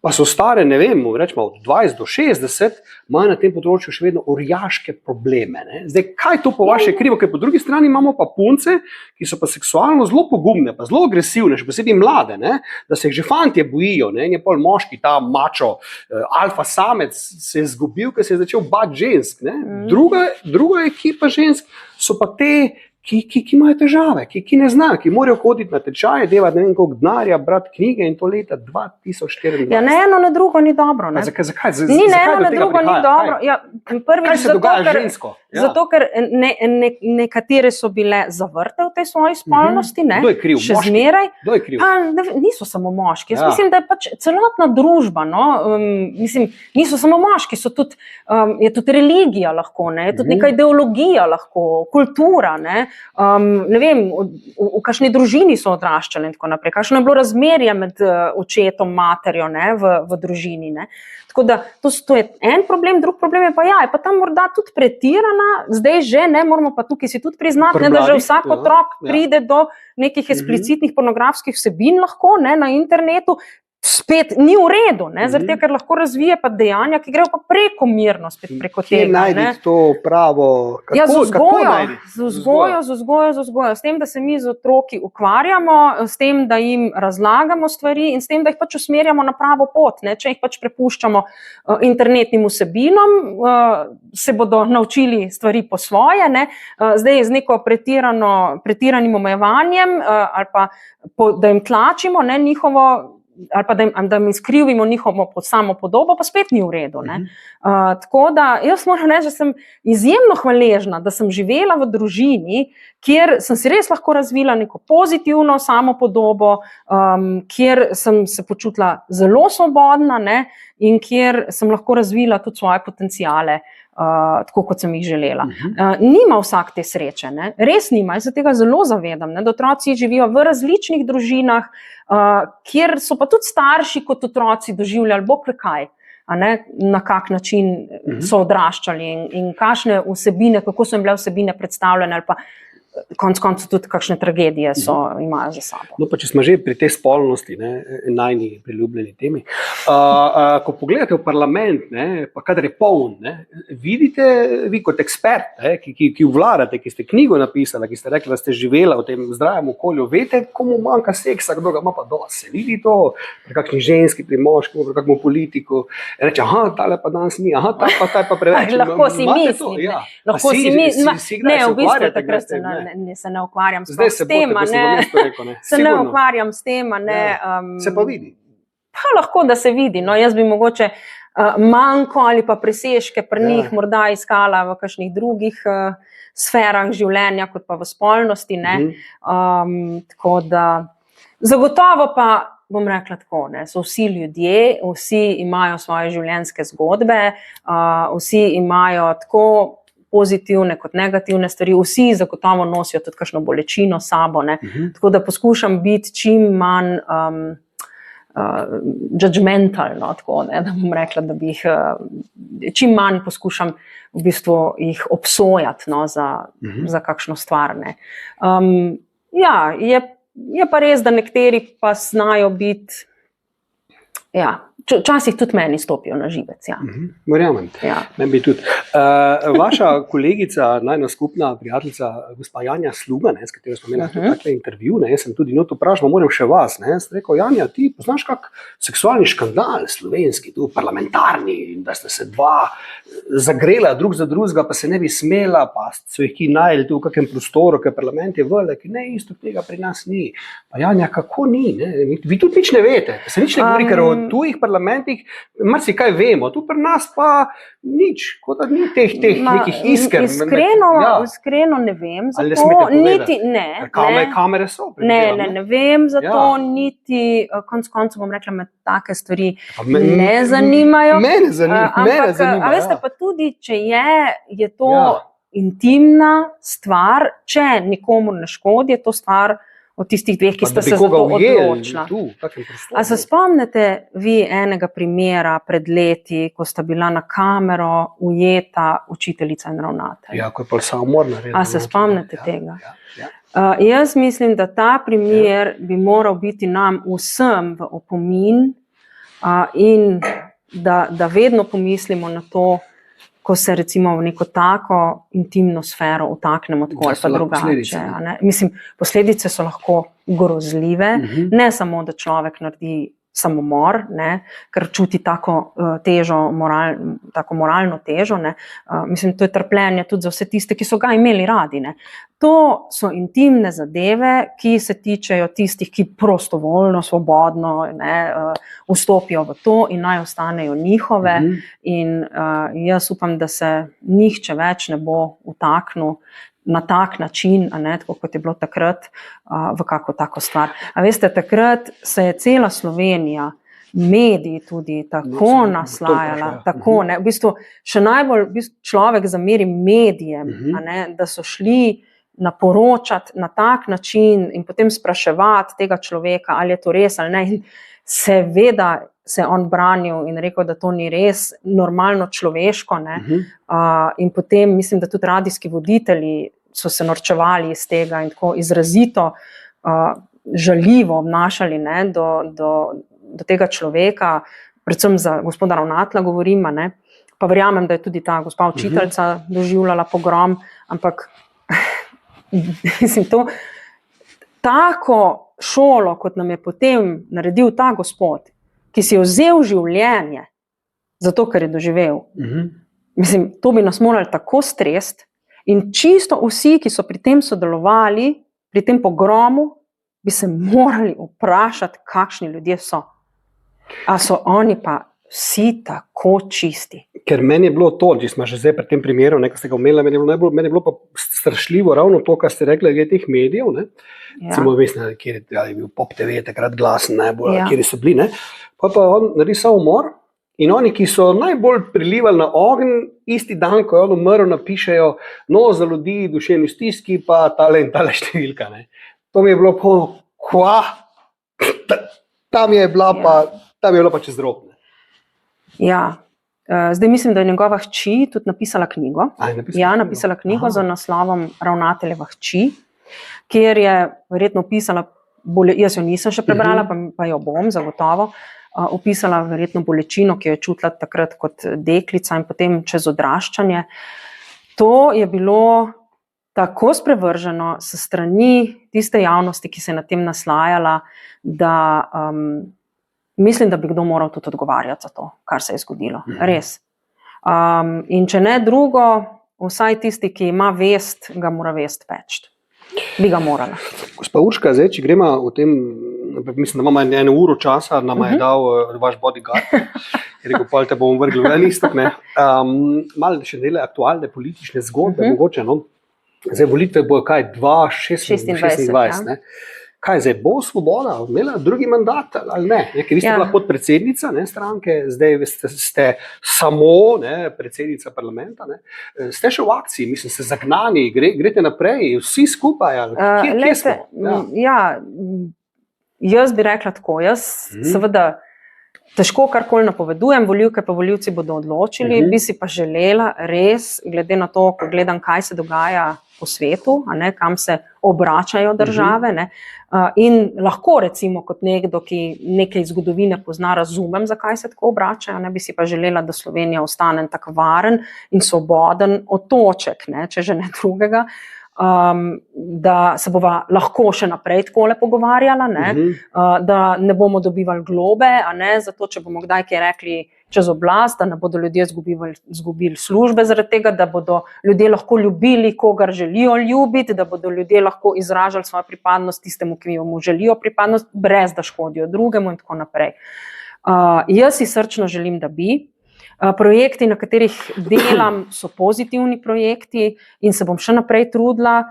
pa so stare, ne vem, rečemo od 20 do 60, imajo na tem področju še vedno orjaške probleme. Zdaj, kaj to po vaše krivo, ker po drugi strani imamo pa punce, ki so pa seksualno zelo pogumne, pa zelo agresivne, še posebej mlade, da se jih že fantje bojijo, in je pol moški, ta mačo, alfa samec se je zgubil, ker se je začel bati žensk. Druga ekipa žensk so pa te, ki imajo težave, ki ne znajo, ki morajo hoditi na tečaje, delati ne vem koliko denarja, brati knjige in to leta 2024. Ja, ne eno, ne drugo ni dobro. Zakaj? Ni ne eno, ne drugo ni dobro. Ja, prvič, kaj se dogaja z žensko? Zato, ker nekatere so bile zavrte v tej svoji spolnosti, Kdo je kriv? še zmeraj. Kdo je kriv? Niso samo moški. Jaz mislim, da je pač celotna družba. Niso samo moški, je tudi religija lahko, je tudi neka ideologija lahko, kultura, ne vem, v kakšni družini so odraščali in tako naprej, kakšno je bilo razmerje med očetom, materjo v družini. Tako da to je en problem, drug problem je pa je pa tam morda tudi pretirana, zdaj že moramo pa tukaj si tudi priznati, da že vsak otrok pride do nekih eksplicitnih pornografskih vsebin lahko na internetu. Spet ni v redu, zaradi tega, ker lahko razvije pa dejanja, ki grejo pa prekomerno spet preko tega. Kje najti to pravo? Z vzgojo, s tem, da se mi z otroki ukvarjamo, s tem, da jim razlagamo stvari in s tem, da jih pač usmerjamo na pravo pot. Če jih pač prepuščamo internetnim vsebinom, se bodo naučili stvari po svoje, zdaj z neko pretiranim omejevanjem ali pa da jim tlačimo njihovo ali pa da jim izkrivimo njihovo samo podobo, pa spet ni v redu. Tako da jaz moram reči, da sem izjemno hvaležna, da sem živela v družini, kjer sem si res lahko razvila neko pozitivno samopodobo, kjer sem se počutila zelo svobodna in kjer sem lahko razvila tudi svoje potenciale, tako kot sem jih želela. Nima vsak te sreče, res nima, jaz se tega zelo zavedam, da otroci živijo v različnih družinah, kjer so pa tudi starši kot otroci doživljali bog ve kaj, na kak način so odraščali in kakšne vsebine, kako so jim bile vsebine predstavljene ali pa konec koncev tudi kakšne tragedije imajo za sabo. No, pa če smo že pri tej spolnosti, najni priljubljeni temi, ko pogledate v parlament, pa kadar je poln, vidite vi kot ekspert, ki vladate, ki ste knjigo napisali, ki ste rekli, da ste živela v tem zdravem okolju, veste, komu manjka seksa, kdo ga ima pa dosti. Se vidi to pri kakšni ženski, pri moškem, pri kakšnem politiku, reče, tale pa danes ni, taj pa preveč. Lahko si misli, lahko si misli, ne, v bistvu takrat se ne ukvarjam s tem, se ne ukvarjam s tem, se pa vidi. Pa lahko, da se vidi, jaz bi mogoče manjko ali pa presežke pri njih morda iskala v kakšnih drugih sferah življenja, kot pa v spolnosti, tako da zagotovo pa bom rekla tako, ne, so vsi ljudje, vsi imajo svoje življenjske zgodbe, vsi imajo tako pozitivne kot negativne stvari, vsi zagotovo nosijo tudi kakšno bolečino s sabo, ne. Tako da poskušam biti čim manj judgmentalno, tako, ne, da bom rekla, da bi jih čim manj poskušam v bistvu jih obsojati, no, za kakšno stvar, ne. Ja, je pa res, da nekateri pa znajo biti, ja, včasih tudi meni stopijo na živec, ja. Verjamem. Ja. Meni bi tudi. Vaša kolegica, najna skupna prijateljica, gospa Janja Sluga, ne, s katero smo imeli takle intervju, ne, jaz sem tudi not vprašal, moram še vas, ne, sem rekel, Janja, ti poznaš kak seksualni škandal slovenski, tu parlamentarni, da ste se dva zagrela drug za drugega, pa se ne bi smela, pa so jih ki najeli tu v kakem prostoru, ker parlament je velik, ne, isto tega pri nas ni. Pa Janja, kako ni, ne? Vi tudi nič ne vete, se nič ne govori, ker o tujih parlamentih marsikaj vemo, tu pri nas pa nič, kot da ni teh nekih isker. Iskreno ne vem, zato niti ne. Kamere so. Ne vem, zato niti konec koncev bom rekla, me take stvari ne zanimajo. Mene zanima. A veste, pa tudi, če je to intimna stvar, če nikomu ne škodi, je to stvar od tistih dveh, ki sta se za to odločila. A se spomnite vi enega primera pred leti, ko sta bila na kamero ujeta učiteljica in ravnatelj? Ja, ko je pa samomor naredil. A se spomnite tega? Jaz mislim, da ta primer bi moral biti nam vsem v opomin in da vedno pomislimo na to, ko se recimo v neko tako intimno sfero vtaknemo tako ali pa drugače. Mislim, posledice so lahko grozljive, ne samo, da človek naredi samomor, ne, ker čuti tako težo, tako moralno težo, ne. Mislim, to je trpljenje tudi za vse tiste, ki so ga imeli radi, ne. To so intimne zadeve, ki se tičejo tistih, ki prostovoljno, svobodno, ne, vstopijo v to in naj ostanejo njihove. In jaz upam, da se nihče več ne bo vtaknil na tak način, tako kot je bilo takrat, v kako tako stvar. A veste, takrat se je cela Slovenija, mediji tudi tako naslajala, tako, ne, v bistvu še najbolj človek zameri medijem, da so šli naporočati na tak način in potem spraševati tega človeka, ali je to res ali ne. In seveda se je on branil in rekel, da to ni res, normalno človeško, ne. In potem mislim, da tudi radijski voditelji so se norčevali iz tega in tako izrazito žaljivo obnašali, ne, do tega človeka, predvsem za gospoda ravnatelja govorim, ne. Pa verjamem, da je tudi ta gospa učiteljica doživljala pogrom, ampak mislim, to tako šolo, kot nam je potem naredil ta gospod, ki si je vzel življenje, zato ker je doživel. Mislim, to bi nas morali tako stresti in čisto vsi, ki so pri tem sodelovali, pri tem pogromu, bi se morali vprašati, kakšni ljudje so. A so oni pa vsi tako čisti? Ker meni je bilo to, če smo že zdaj pri tem primeru, ko ste ga omenili, meni je bilo pa strašljivo ravno to, kar ste rekli, glede teh medijev, ne. Recimo, mislim, kjer je bil Pop TV takrat glasen najbolj, kjer so bili, ne. Pa on naredi samomor in oni, ki so najbolj prilivali na ogenj, isti dan, ko je on umrl, napišejo, no, za ljudi duševni stiski, pa tale in tale številka, ne. To mi je bilo polno, tam je bila pa čez rob, ne. Ja. Zdaj mislim, da je njegova hči tudi napisala knjigo. Napisala knjigo z naslovom Ravnateljeva hči, kjer je verjetno opisala, jaz jo nisem še prebrala, pa jo bom zagotovo, opisala verjetno bolečino, ki jo je čutila takrat kot deklica in potem čez odraščanje. To je bilo tako sprevrženo s strani tiste javnosti, ki se je na tem naslajala, da mislim, da bi kdo moral tudi odgovarjati za to, kar se je zgodilo. Res. In če ne drugo, vsaj tisti, ki ima vest, ga mora vest peči. Bi ga morala. Gospa Urška, zdaj, če gremo v tem, mislim, da imamo 1 uro časa, nam je dal vaš bodyguard, je rekel, pol te bomo vrgli v en istok, ne. Malo še dele aktualne politične zgodbe, mogoče, no. Zdaj volitve bojo kaj, 26, ne. kaj zdaj bo Svoboda imela drugi mandat ali ne? Ker vi ste bila podpredsednica stranke, zdaj ste samo predsednica parlamenta, ste še v akciji, mislim, ste zagnani, greste naprej, vsi skupaj, kje smo? Jaz bi rekla tako, seveda težko karkoli napovedujem, volivke pa volivci bodo odločili, bi si pa želela res, glede na to, ko gledam, kaj se dogaja po svetu, kam se obračajo države, in lahko recimo kot nekdo, ki nekaj zgodovine pozna, razumem, zakaj se tako obračajo, bi si pa želela, da Slovenija ostane tak varen in svoboden otoček, če že ne drugega, da se bova lahko še naprej takole pogovarjala, da ne bomo dobivali globe, zato če bomo kdaj kaj rekli čez oblast, da ne bodo ljudje izgubili službe zaradi tega, da bodo ljudje lahko ljubili, kogar želijo ljubiti, da bodo ljudje lahko izražali svojo pripadnost tistemu, ki mu želijo pripadnost, brez da škodijo drugemu in tako naprej. Jaz si srčno želim, da bi. Projekti, na katerih delam, so pozitivni projekti in se bom še naprej trudila.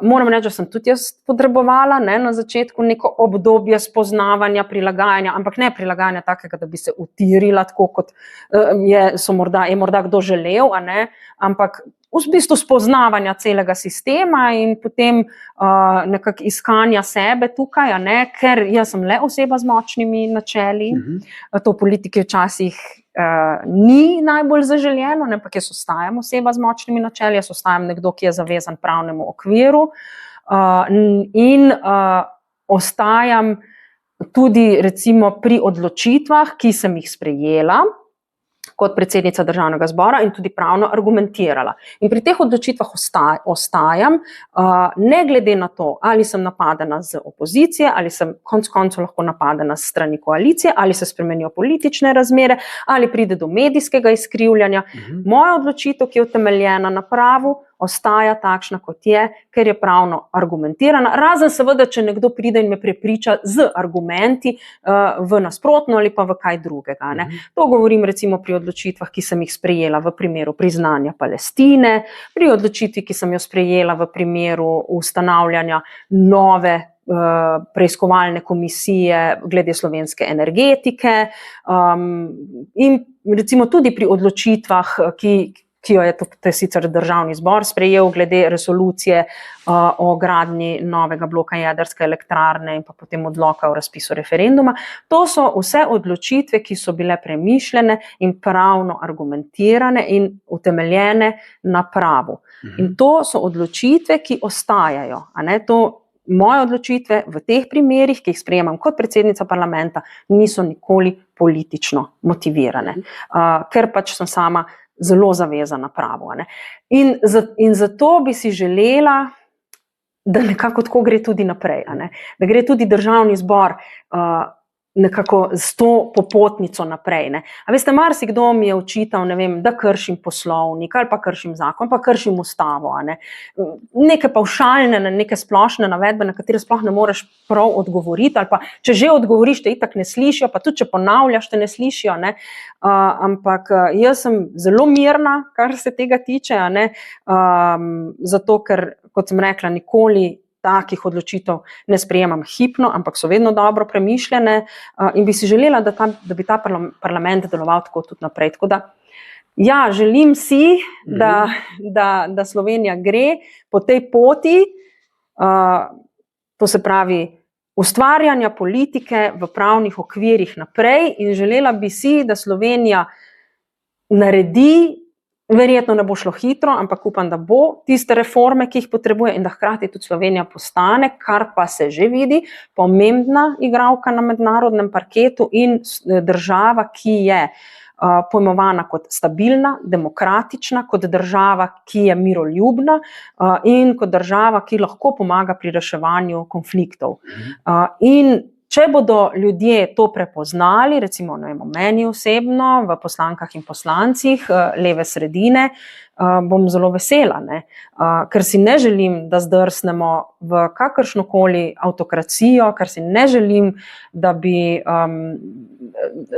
Moram reči, da sem tudi jaz potrebovala na začetku neko obdobje spoznavanja, prilagajanja, ampak ne prilagajanja takega, da bi se utirila, tako kot je morda kdo želel, ampak v bistvu spoznavanja celega sistema in potem nekako iskanja sebe tukaj, ker jaz sem le oseba z močnimi načeli, to v politiki včasih ni najbolj zaželjeno, ampak jaz ostajam oseba z močnimi načeli, jaz ostajam nekdo, ki je zavezan pravnemu okviru in ostajam tudi recimo pri odločitvah, ki sem jih sprejela kot predsednica Državnega zbora in tudi pravno argumentirala. In pri teh odločitvah ostajam, ne glede na to, ali sem napadena z opozicije, ali sem konec koncev lahko napadena s strani koalicije, ali se spremenijo politične razmere, ali pride do medijskega izkrivljanja. Moja odločitev, ki je utemeljena na pravu, ostaja takšna, kot je, ker je pravno argumentirana, razen seveda, če nekdo pride in me prepriča z argumenti v nasprotno ali pa v kaj drugega. To govorim recimo pri odločitvah, ki sem jih sprejela v primeru priznanja Palestine, pri odločitvi, ki sem jo sprejela v primeru ustanavljanja nove preiskovalne komisije glede slovenske energetike in recimo tudi pri odločitvah, ki jo je sicer Državni zbor sprejel glede resolucije o gradnji novega bloka jedrske elektrarne in pa potem odloka o razpisu referenduma. To so vse odločitve, ki so bile premišljene in pravno argumentirane in utemeljene na pravu. In to so odločitve, ki ostajajo. Moje odločitve v teh primerih, ki jih sprejemam kot predsednica parlamenta, niso nikoli politično motivirane, ker pač sem sama zelo zavezana pravu. In zato bi si želela, da nekako tako gre tudi naprej, da gre tudi Državni zbor nekako s to popotnico naprej. A veste, marsikdo mi je očital, da kršim poslovnik ali pa kršim zakon, pa kršim ustavo. Neke pavšalne, neke splošne navedbe, na katere sploh ne moreš prav odgovoriti, ali pa če že odgovoriš, te itak ne slišijo, pa tudi če ponavljaš, te ne slišijo. Ampak jaz sem zelo mirna, kar se tega tiče, zato ker, kot sem rekla, nikoli takih odločitev ne sprejemam hipno, ampak so vedno dobro premišljene in bi si želela, da bi ta parlament deloval tako tudi naprej. Tako da, želim si, da Slovenija gre po tej poti, to se pravi ustvarjanja politike v pravnih okvirih naprej in želela bi si, da Slovenija naredi, verjetno ne bo šlo hitro, ampak upam, da bo tiste reforme, ki jih potrebuje in da hkrati tudi Slovenija postane, kar pa se že vidi, pomembna igralka na mednarodnem parketu in država, ki je pojmovana kot stabilna, demokratična, kot država, ki je miroljubna in kot država, ki lahko pomaga pri reševanju konfliktov. In če bodo ljudje to prepoznali, recimo meni osebno, v poslankah in poslancih leve sredine, bom zelo vesela, ker si ne želim, da zdrsnemo v kakršnokoli avtokracijo, ker si ne želim, da bi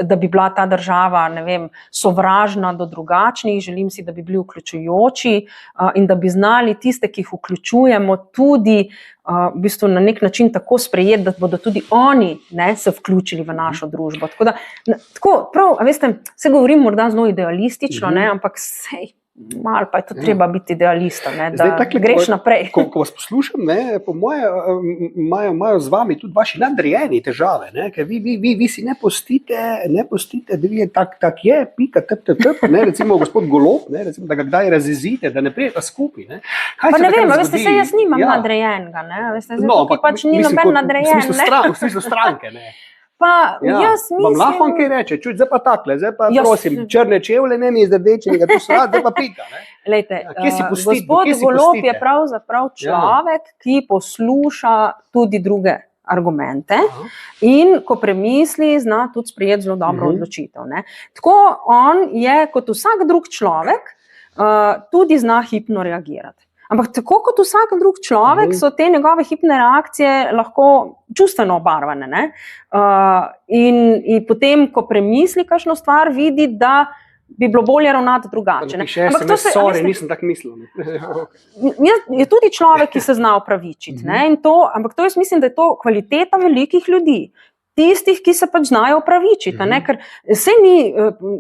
da bi bila ta država, ne vem, sovražna do drugačnih, želim si, da bi bili vključujoči in da bi znali tiste, ki jih vključujemo, tudi v bistvu na nek način tako sprejeti, da bodo tudi oni, ne, se vključili v našo družbo. Tako da, prav, veste, se govorim morda zelo idealistično, ne, ampak sej, malo pa je to treba biti idealista, ne, da takle, greš naprej. Ko vas poslušam, ne, po moje imajo z vami tudi vaši nadrejeni težave, ne, ker vi si ne pustite, da vi tak je, pika, ne, recimo gospod Golob, ne, recimo, da ga kdaj razjezite, da ne prijeta skupaj. Ne. Pa ne vem, veste, se jaz nimam nadrejenega, ne, veste, tukaj pač ni noben nadrejen, v smislu stranke, ne. Pa jaz mislim... Vam lahko kaj reče, čuj, zdaj pa takle, zdaj pa prosim, črne čevlje, ne mi iz rdečega, tu srad, zdaj pa pika. Lejte, gospod Golob je pravzaprav človek, ki posluša tudi druge argumente in ko premisli, zna tudi sprejeti zelo dobro odločitev. Ne. Tako on je, kot vsak drug človek, tudi zna hipno reagirati. Ampak tako kot vsak drug človek so te njegove hipne reakcije lahko čustveno obarvane. Ne? In potem, ko premisli kakšno stvar, vidi, da bi bilo bolje ravnati drugače. Ampak to nisem tako mislil. Je tudi človek, ki se zna opravičiti. Ampak to jaz mislim, da je to kvaliteta velikih ljudi. Tistih, ki se pač znajo opravičiti, ker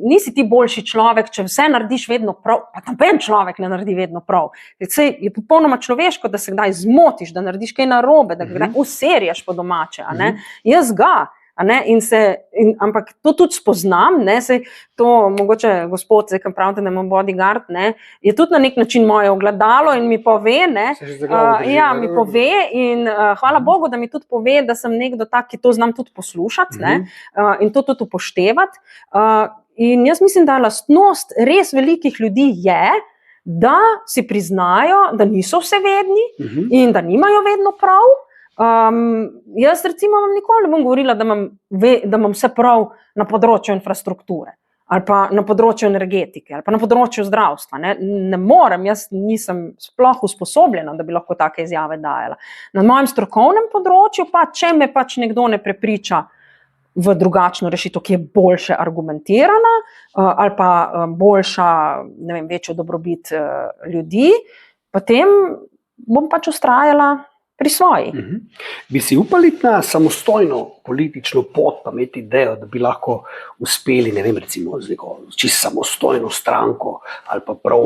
nisi ti boljši človek, če vse narediš vedno prav, pa noben človek ne naredi vedno prav. Sej je popolnoma človeško, da se kdaj zmotiš, da narediš kaj narobe, da kdaj userjaš po domače. Jaz ga. Ampak to tudi spoznam, sej to mogoče gospod, ki pravite, da imam bodyguard, je tudi na nek način moje ogledalo in mi pove, mi pove in hvala Bogu, da mi tudi pove, da sem nekdo tak, ki to znam tudi poslušati in to tudi upoštevati. In jaz mislim, da lastnost res velikih ljudi je, da si priznajo, da niso vsevedni in da nimajo vedno prav. Jaz recimo vam nikoli ne bom govorila, da imam vse prav na področju infrastrukture ali pa na področju energetike ali pa na področju zdravstva. Ne morem, jaz nisem sploh usposobljena, da bi lahko take izjave dajala. Na mojem strokovnem področju pa, če me pač nekdo ne prepriča v drugačno rešitev, ki je boljše argumentirana ali pa boljša, ne vem, večjo dobrobit ljudi, potem bom pač vztrajala pri svoji. Bi si upali na samostojno politično pot, pa imeti idejo, da bi lahko uspeli, ne vem, recimo z neko čisto samostojno stranko ali pa prav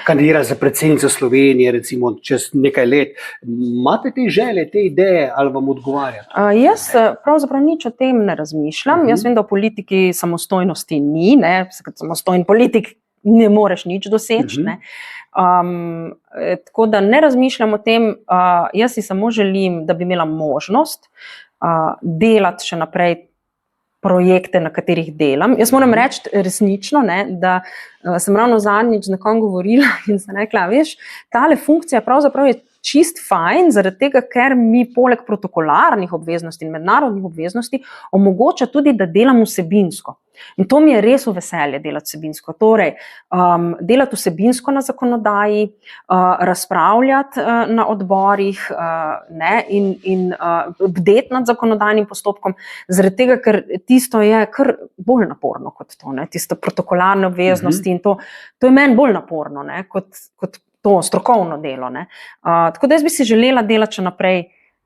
kandidirati za predsednico Slovenije, recimo čez nekaj let. Imate te želje, te ideje ali vam odgovarja? Jaz pravzaprav nič o tem ne razmišljam. Jaz vem, da v politiki samostojnosti ni, samostojen politik ne moreš nič doseči. Tako da ne razmišljam o tem, jaz si samo želim, da bi imela možnost delati še naprej projekte, na katerih delam. Jaz moram reči resnično, da sem ravno zadnjič z nekom govorila in sem rekla, veš, tale funkcija pravzaprav je čist fajn, zaradi tega, ker mi poleg protokolarnih obveznosti in mednarodnih obveznosti omogoča tudi, da delam vsebinsko. In to mi je res v veselje delati vsebinsko. Torej, delati vsebinsko na zakonodaji, razpravljati na odborih in bdeti nad zakonodajnim postopkom, zaradi tega, ker tisto je kar bolj naporno kot to, tisto protokolarne obveznosti in to je meni bolj naporno, kot to strokovno delo. Tako da jaz bi si želela delati še naprej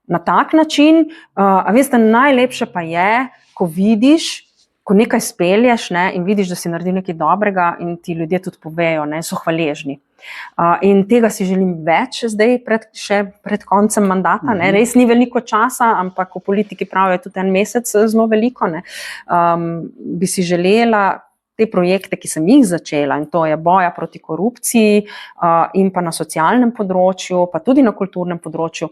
na tak način. A veste, najlepše pa je, ko vidiš, ko nekaj spelješ in vidiš, da si naredil nekaj dobrega in ti ljudje tudi povejo, so hvaležni. In tega si želim več zdaj, še pred koncem mandata. Res ni veliko časa, ampak v politiki pravijo tudi en mesec zelo veliko. Bi si želela te projekte, ki sem jih začela, in to je boja proti korupciji in pa na socialnem področju, pa tudi na kulturnem področju,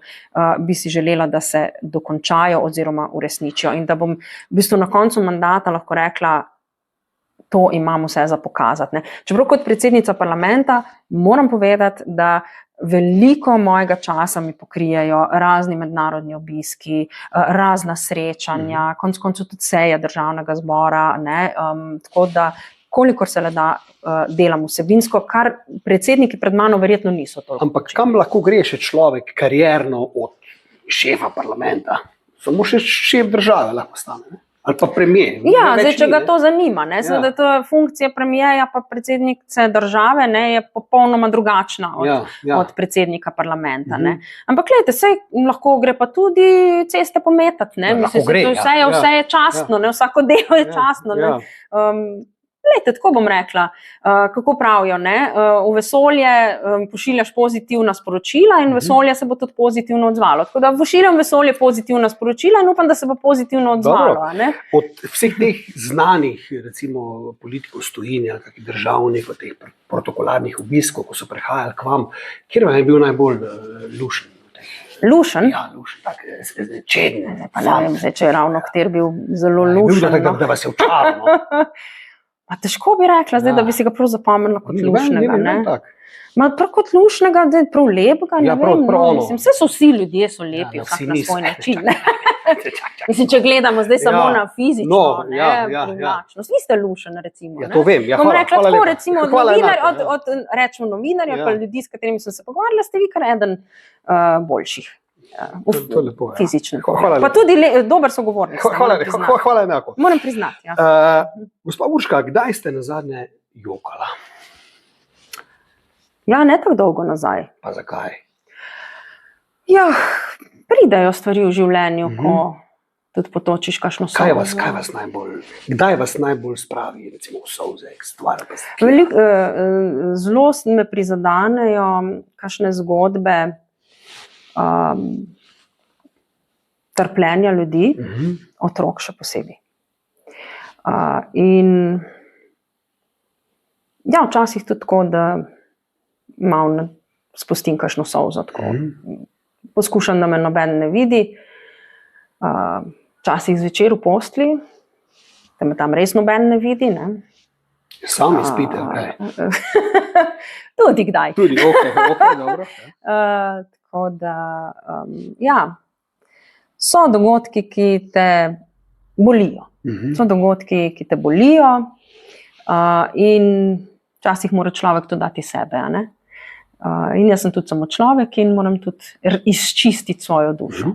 bi si želela, da se dokončajo oziroma uresničijo in da bom v bistvu na koncu mandata lahko rekla, to imam vse za pokazati. Čeprav kot predsednica parlamenta moram povedati, da veliko mojega časa mi pokrijajo razni mednarodni obiski, razna srečanja, konec koncev tudi seje Državnega zbora, tako da kolikor se le da delam vsebinsko, kar predsedniki pred mano verjetno niso toliko. Ampak kam lahko gre še človek karierno od šefa parlamenta? Samo še šef države lahko stane, Ali pa premijer. Ja, zdaj, če ga to zanima, ne, seveda to funkcija premijeja pa predsednice države, ne, je popolnoma drugačna od predsednika parlamenta, ne. Ampak gledajte, saj lahko gre pa tudi ceste pometati, ne, mislim, vse je častno, ne, vsako delo je častno, ne. Lejte, tako bom rekla, kako pravijo, ne? V vesolje pošiljaš pozitivna sporočila in vesolje se bo tudi pozitivno odzvalo. Tako da pošiljam vesolje pozitivna sporočila in upam, da se bo pozitivno odzvalo. Ne? Od vseh teh znanih, recimo politikov stojini ali kakih državnih, od teh protokolarnih obiskov, ko so prihajali k vam, kjer vam je bil najbolj lušen? Lušen? Ja, lušen, tak čeden. Pa ne vem, zdaj, če je ravno kater bil zelo lušen. Da vas je včarno. A težko bi rekla, zdaj, da bi si ga prav zapomnila kot lušnega. Prav kot lušnega, da je prav lepega, ne vem. Mislim, vse so vsi ljudje so lepi, vsak na svoj način. Mislim, če gledamo zdaj samo na fizično, privlačnost. Vi ste lušen, recimo. Ja, to vem. Bom rekla tako, recimo, rečemo novinarja, pa ljudi, s katerimi sem se pogovarjala, ste vi kar eden boljših. Fizično. Pa tudi dober sogovornik. Hvala enako. Moram priznati. Gospa Urška, kdaj ste nazadnje jokala? Ja, ne tako dolgo nazaj. Pa zakaj? Ja, pridejo stvari v življenju, ko tudi potočiš kakšno solzo. Kdaj vas najbolj spravi, recimo v solze, stvar? Zelo me prizadanejo kakšne zgodbe trpljenja ljudi, otrok še posebej. In ja, včasih tudi tako, da malo spustim kakšno solzo. Poskušam, da me noben ne vidi. Včasih zvečer v postli, da me tam res noben ne vidi. Ne? Sami spite, ok. Tudi kdaj. Tudi, ok, dobro. Tako da, ja, so dogodki, ki te bolijo. So dogodki, ki te bolijo in včasih mora človek to dati sebe, a ne? In jaz sem tudi samo človek in moram tudi izčistiti svojo dušo.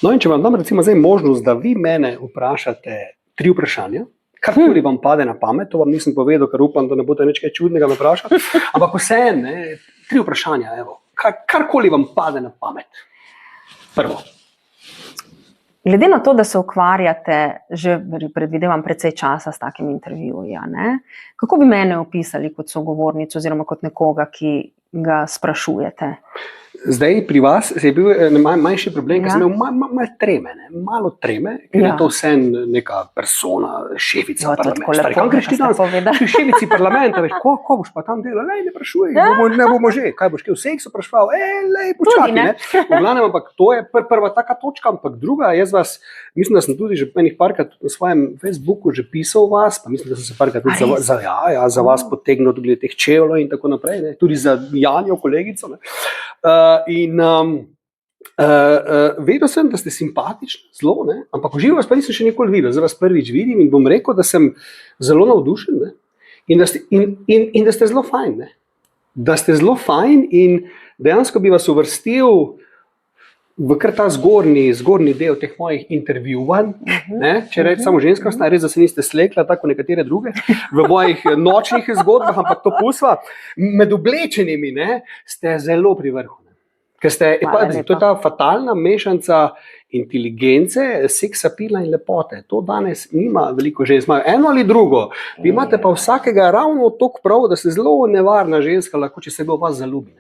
No in če vam dam recimo zdaj možnost, da vi mene vprašate 3 vprašanja, karkoli vam pade na pamet, to vam nisem povedal, ker upam, da ne boste nič kaj čudnega me vprašati, ampak vseeno, 3 vprašanja, evo, karkoli vam pade na pamet. Prvo. Glede na to, da se ukvarjate, že predvidevam precej časa s takim intervjujem, ne? Kako bi mene opisali kot sogovornico oziroma kot nekoga, ki ga sprašujete? Zdaj pri vas je bil manjši problem, ker sem imel malo treme, ker je to vse neka persona, šefica parlamenta. Kam greš ti danes? Ti šefici parlamenta, veš, ko boš pa tam delal? Ne sprašuj, ne bomo že. Kaj boš, kaj v seksu sprašval? Počakaj, ne? V glavnem, ampak to je prva taka točka, ampak druga, jaz vas, mislim, da sem tudi že enih parkrat na svojem Facebooku že pisal vas, pa mislim, da sem se parkrat tudi za vas potegnil tudi teh čevljev in tako naprej, ne? Tudi za Janjo, kolegico, ne? In vedel sem, da ste simpatični, zelo, ne? Ampak v živo vas pa nisem še nikoli videl, zdaj vas prvič vidim in bom rekel, da sem zelo navdušen, ne? In da ste zelo fajn, ne? Da ste zelo fajn in dejansko bi vas uvrstil v kar ta zgornji del teh mojih intervjuvanj, če reč samo ženska, res, da se niste slekla, tako nekatere druge, v mojih nočnih zgodbah, ampak to pusva, med oblečenimi, ne, ste zelo pri vrhu. Ker to je ta fatalna mešanca inteligence, seksapila in lepote. To danes nima veliko žensk, imajo eno ali drugo. Vi imate pa vsakega ravno toliko prav, da ste zelo nevarna ženska, lahko če se bo vas zaljubi.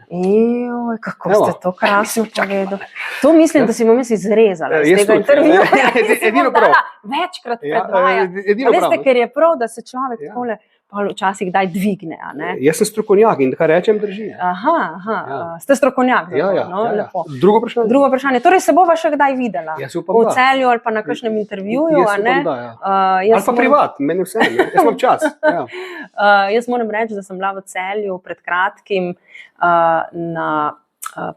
Kako ste to krasno povedali. To mislim, da si bom jaz izrezala iz tega intervjuja. Edino prav. Večkrat predvajati. Veste, ker je prav, da se človek takole včasih kdaj dvigne. Jaz sem strokovnjak in kaj rečem drži. Ste strokovnjak. Drugo vprašanje. Drugo vprašanje. Torej se bova še kdaj videla? V Celju ali pa na kakšnem intervjuju? Ali pa privat, meni vse, jaz imam čas. Jaz moram reči, da sem bila v Celju pred kratkim na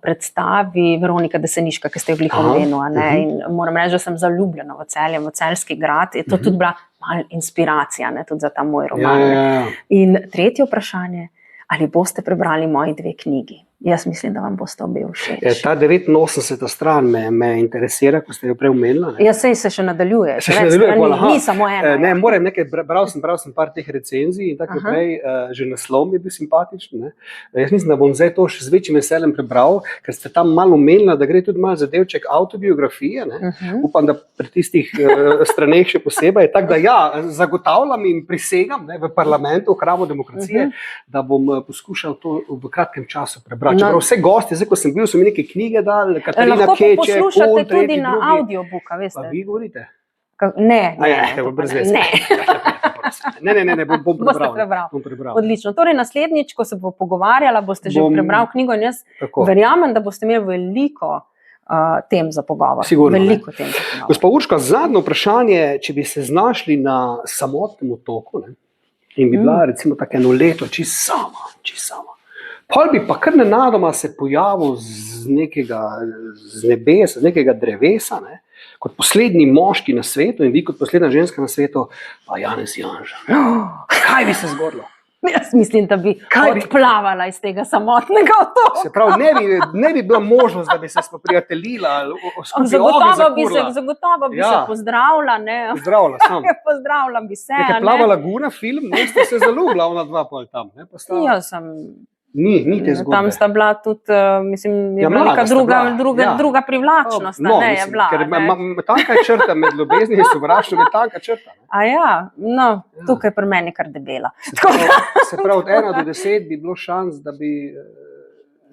predstavi Veronika Deseniška, ki ste jo glih omenili. In moram reči, da sem zaljubljena v Celje, v celjski grad. Je to tudi bila malo inspiracija, tudi za ta moj roman. In tretje vprašanje, ali boste prebrali moji 2 knjigi? Jaz mislim, da vam boste obe všeč. Ta 89. stran me interesira, ko ste jo prej omenila. Ja, sej se še nadaljuje. Se še nadaljuje, strani, ni samo ena. Ne, moram nekaj, bral sem par teh recenzij in tako naprej, že naslov mi je bil simpatičen. Ne. Jaz mislim, da bom zdaj to še z večjim veseljem prebral, ker ste tam malo omenila, da gre tudi malo za delček avtobiografije. Ne. Upam, da pri tistih straneh še posebej. Tako da ja, zagotavljam in prisegam, ne, v parlamentu, v hramu demokracije, da bom poskušal to v kratkem času prebrati. Čeprav vse gosti, zdaj, ko sem bil, so mi neke knjige dali, Katarina lahko Keče, poslušate tudi na audiobooka, veste. Pa vi govorite? Ne, bom prebral. Odlično. Torej, naslednjič, ko se bo pogovarjala, boste že prebral knjigo in jaz verjamem, da boste imeli veliko tem za pogovor. Sigurno, veliko tem za pogovor. Gospa Urška, zadnje vprašanje, če bi se znašli na samotnem otoku, ne, in bi bila recimo tako eno leto čisto sama. Pol bi pa kar nenadoma se pojavil z nebesa, z nekega drevesa, ne, kot poslednji moški na svetu in vi kot poslednja ženska na svetu, pa Janez Janša. Kaj bi se zgodilo? Jaz mislim, da bi odplavala iz tega samotnega otoka. Se pravi, ne bi bila možnost, da bi se spoprijateljila. Zagotovo bi se pozdravila. Pozdravila sam. Pozdravila bi se. Nekaj Plava laguna film, ne ste se zaljubila, ona dva pol tam. Jaz sem... Ni te zgodbe. Tam sta bila tudi, mislim, je bila neka druga privlačnost. Ker tanka je črta med ljubezni in sovraštvom, je tanka črta. Tukaj pri meni kar debela. Se pravi, od 1 do 10 bi bilo šans, da bi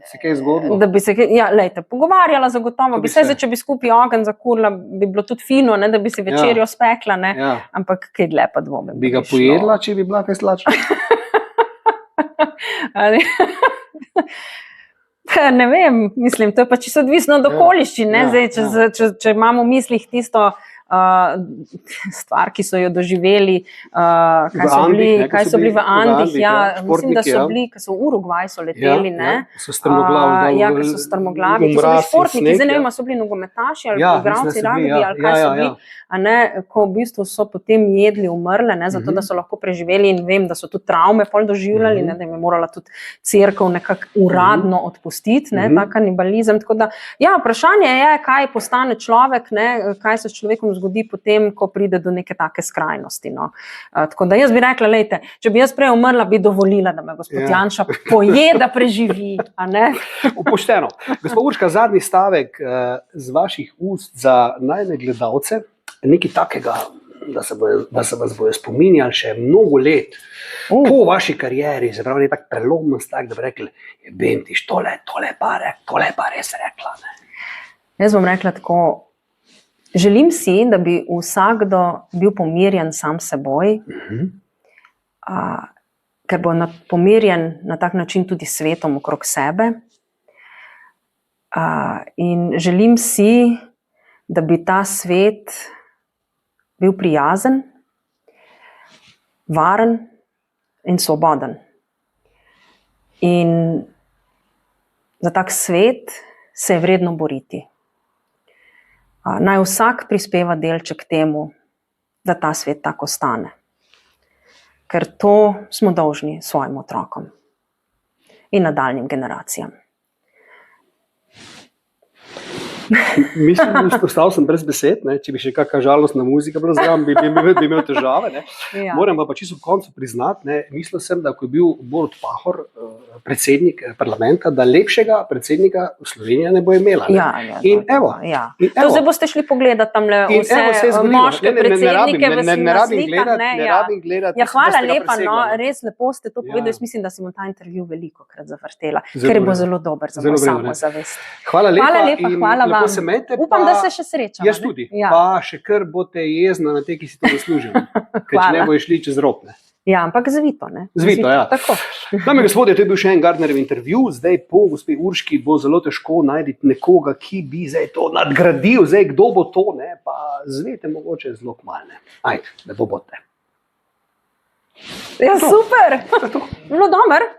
se kaj zgodilo? Da bi se, pogovarjala zagotovo. Če bi skupaj ogenj zakurila, bi bilo tudi fino, da bi si večerjo spekla, ampak kaj dlje pa dvomim. Bi ga pojedla, če bi bila kaj slačna? Ne vem, mislim, to je pa čisto odvisno od okoliščin. Če imamo v mislih tisto stvar, ki so jo doživeli, kaj so bili v Andih, mislim, da so bili, ki so v Urugvaj so leteli, so strmoglavi, ki so bili športniki, zdaj ne vem, so bili nogometaši ali igralci ragbi, ali kaj so bili, ko v bistvu so potem jedli, umrle, zato da so lahko preživeli in vem, da so tudi travme pol doživljali, da jim je morala tudi cerkev nekako uradno odpustiti, ta kanibalizem, tako da, vprašanje je, kaj postane človek, kaj se s človekom zgodi potem, ko pride do neke take skrajnosti. Tako da jaz bi rekla, lejte, če bi jaz prej umrla, bi dovolila, da me gospod Janša poje, da preživi. Upošteno. Gospod Urška, zadnji stavek z vaših ust za najne gledalce, nekaj takega, da se vas bojo spominjali še mnogo let po vaši karieri, se pravi, tak prelomno stavek, da bi rekli, Bentiš, tole pa res rekla. Jaz bom rekla tako, želim si, da bi vsakdo bil pomirjen sam seboj, ker bo pomirjen na tak način tudi svetom okrog sebe. In želim si, da bi ta svet bil prijazen, varen in svoboden. In za tak svet se je vredno boriti. Naj vsak prispeva delček temu, da ta svet tako stane. Ker to smo dolžni svojim otrokom in nadaljnjim generacijam. Mislim, ostal sem brez besed, če bi še kakšna žalostna muzika bila zraven, bi imel težave. Moram pa čisto v koncu priznati, mislil sem, da ko je bil Borut Pahor predsednik parlamenta, da lepšega predsednika Slovenija ne bo imela. In evo. To zdaj boste šli pogledati tamle vse moške predsednike v slikah. Ne rabim gledati. Hvala lepa, res lepo ste to povedali. Jaz mislim, da si bom ta intervju veliko krat zavrtela, ker bo zelo dober za mojo samozavest. Hvala lepa. Hvala lepo se imejte. Upam, da se še srečamo. Jaz tudi. Pa še kar boste jezna na te, ki si to zaslužili. Ker če ne bo išli čez rob. Ja, ampak zvito, ne? Zvito, ja. Tako. Dame in gospodje, to je bil še en Gardnerjev intervju. Zdaj po gospe Urški bo zelo težko najti nekoga, ki bi zdaj to nadgradil. Zdaj, kdo bo to, ne? Pa zvete mogoče zelo kmalne. Ajde, lepo bote. Ja, super. Bilo dober.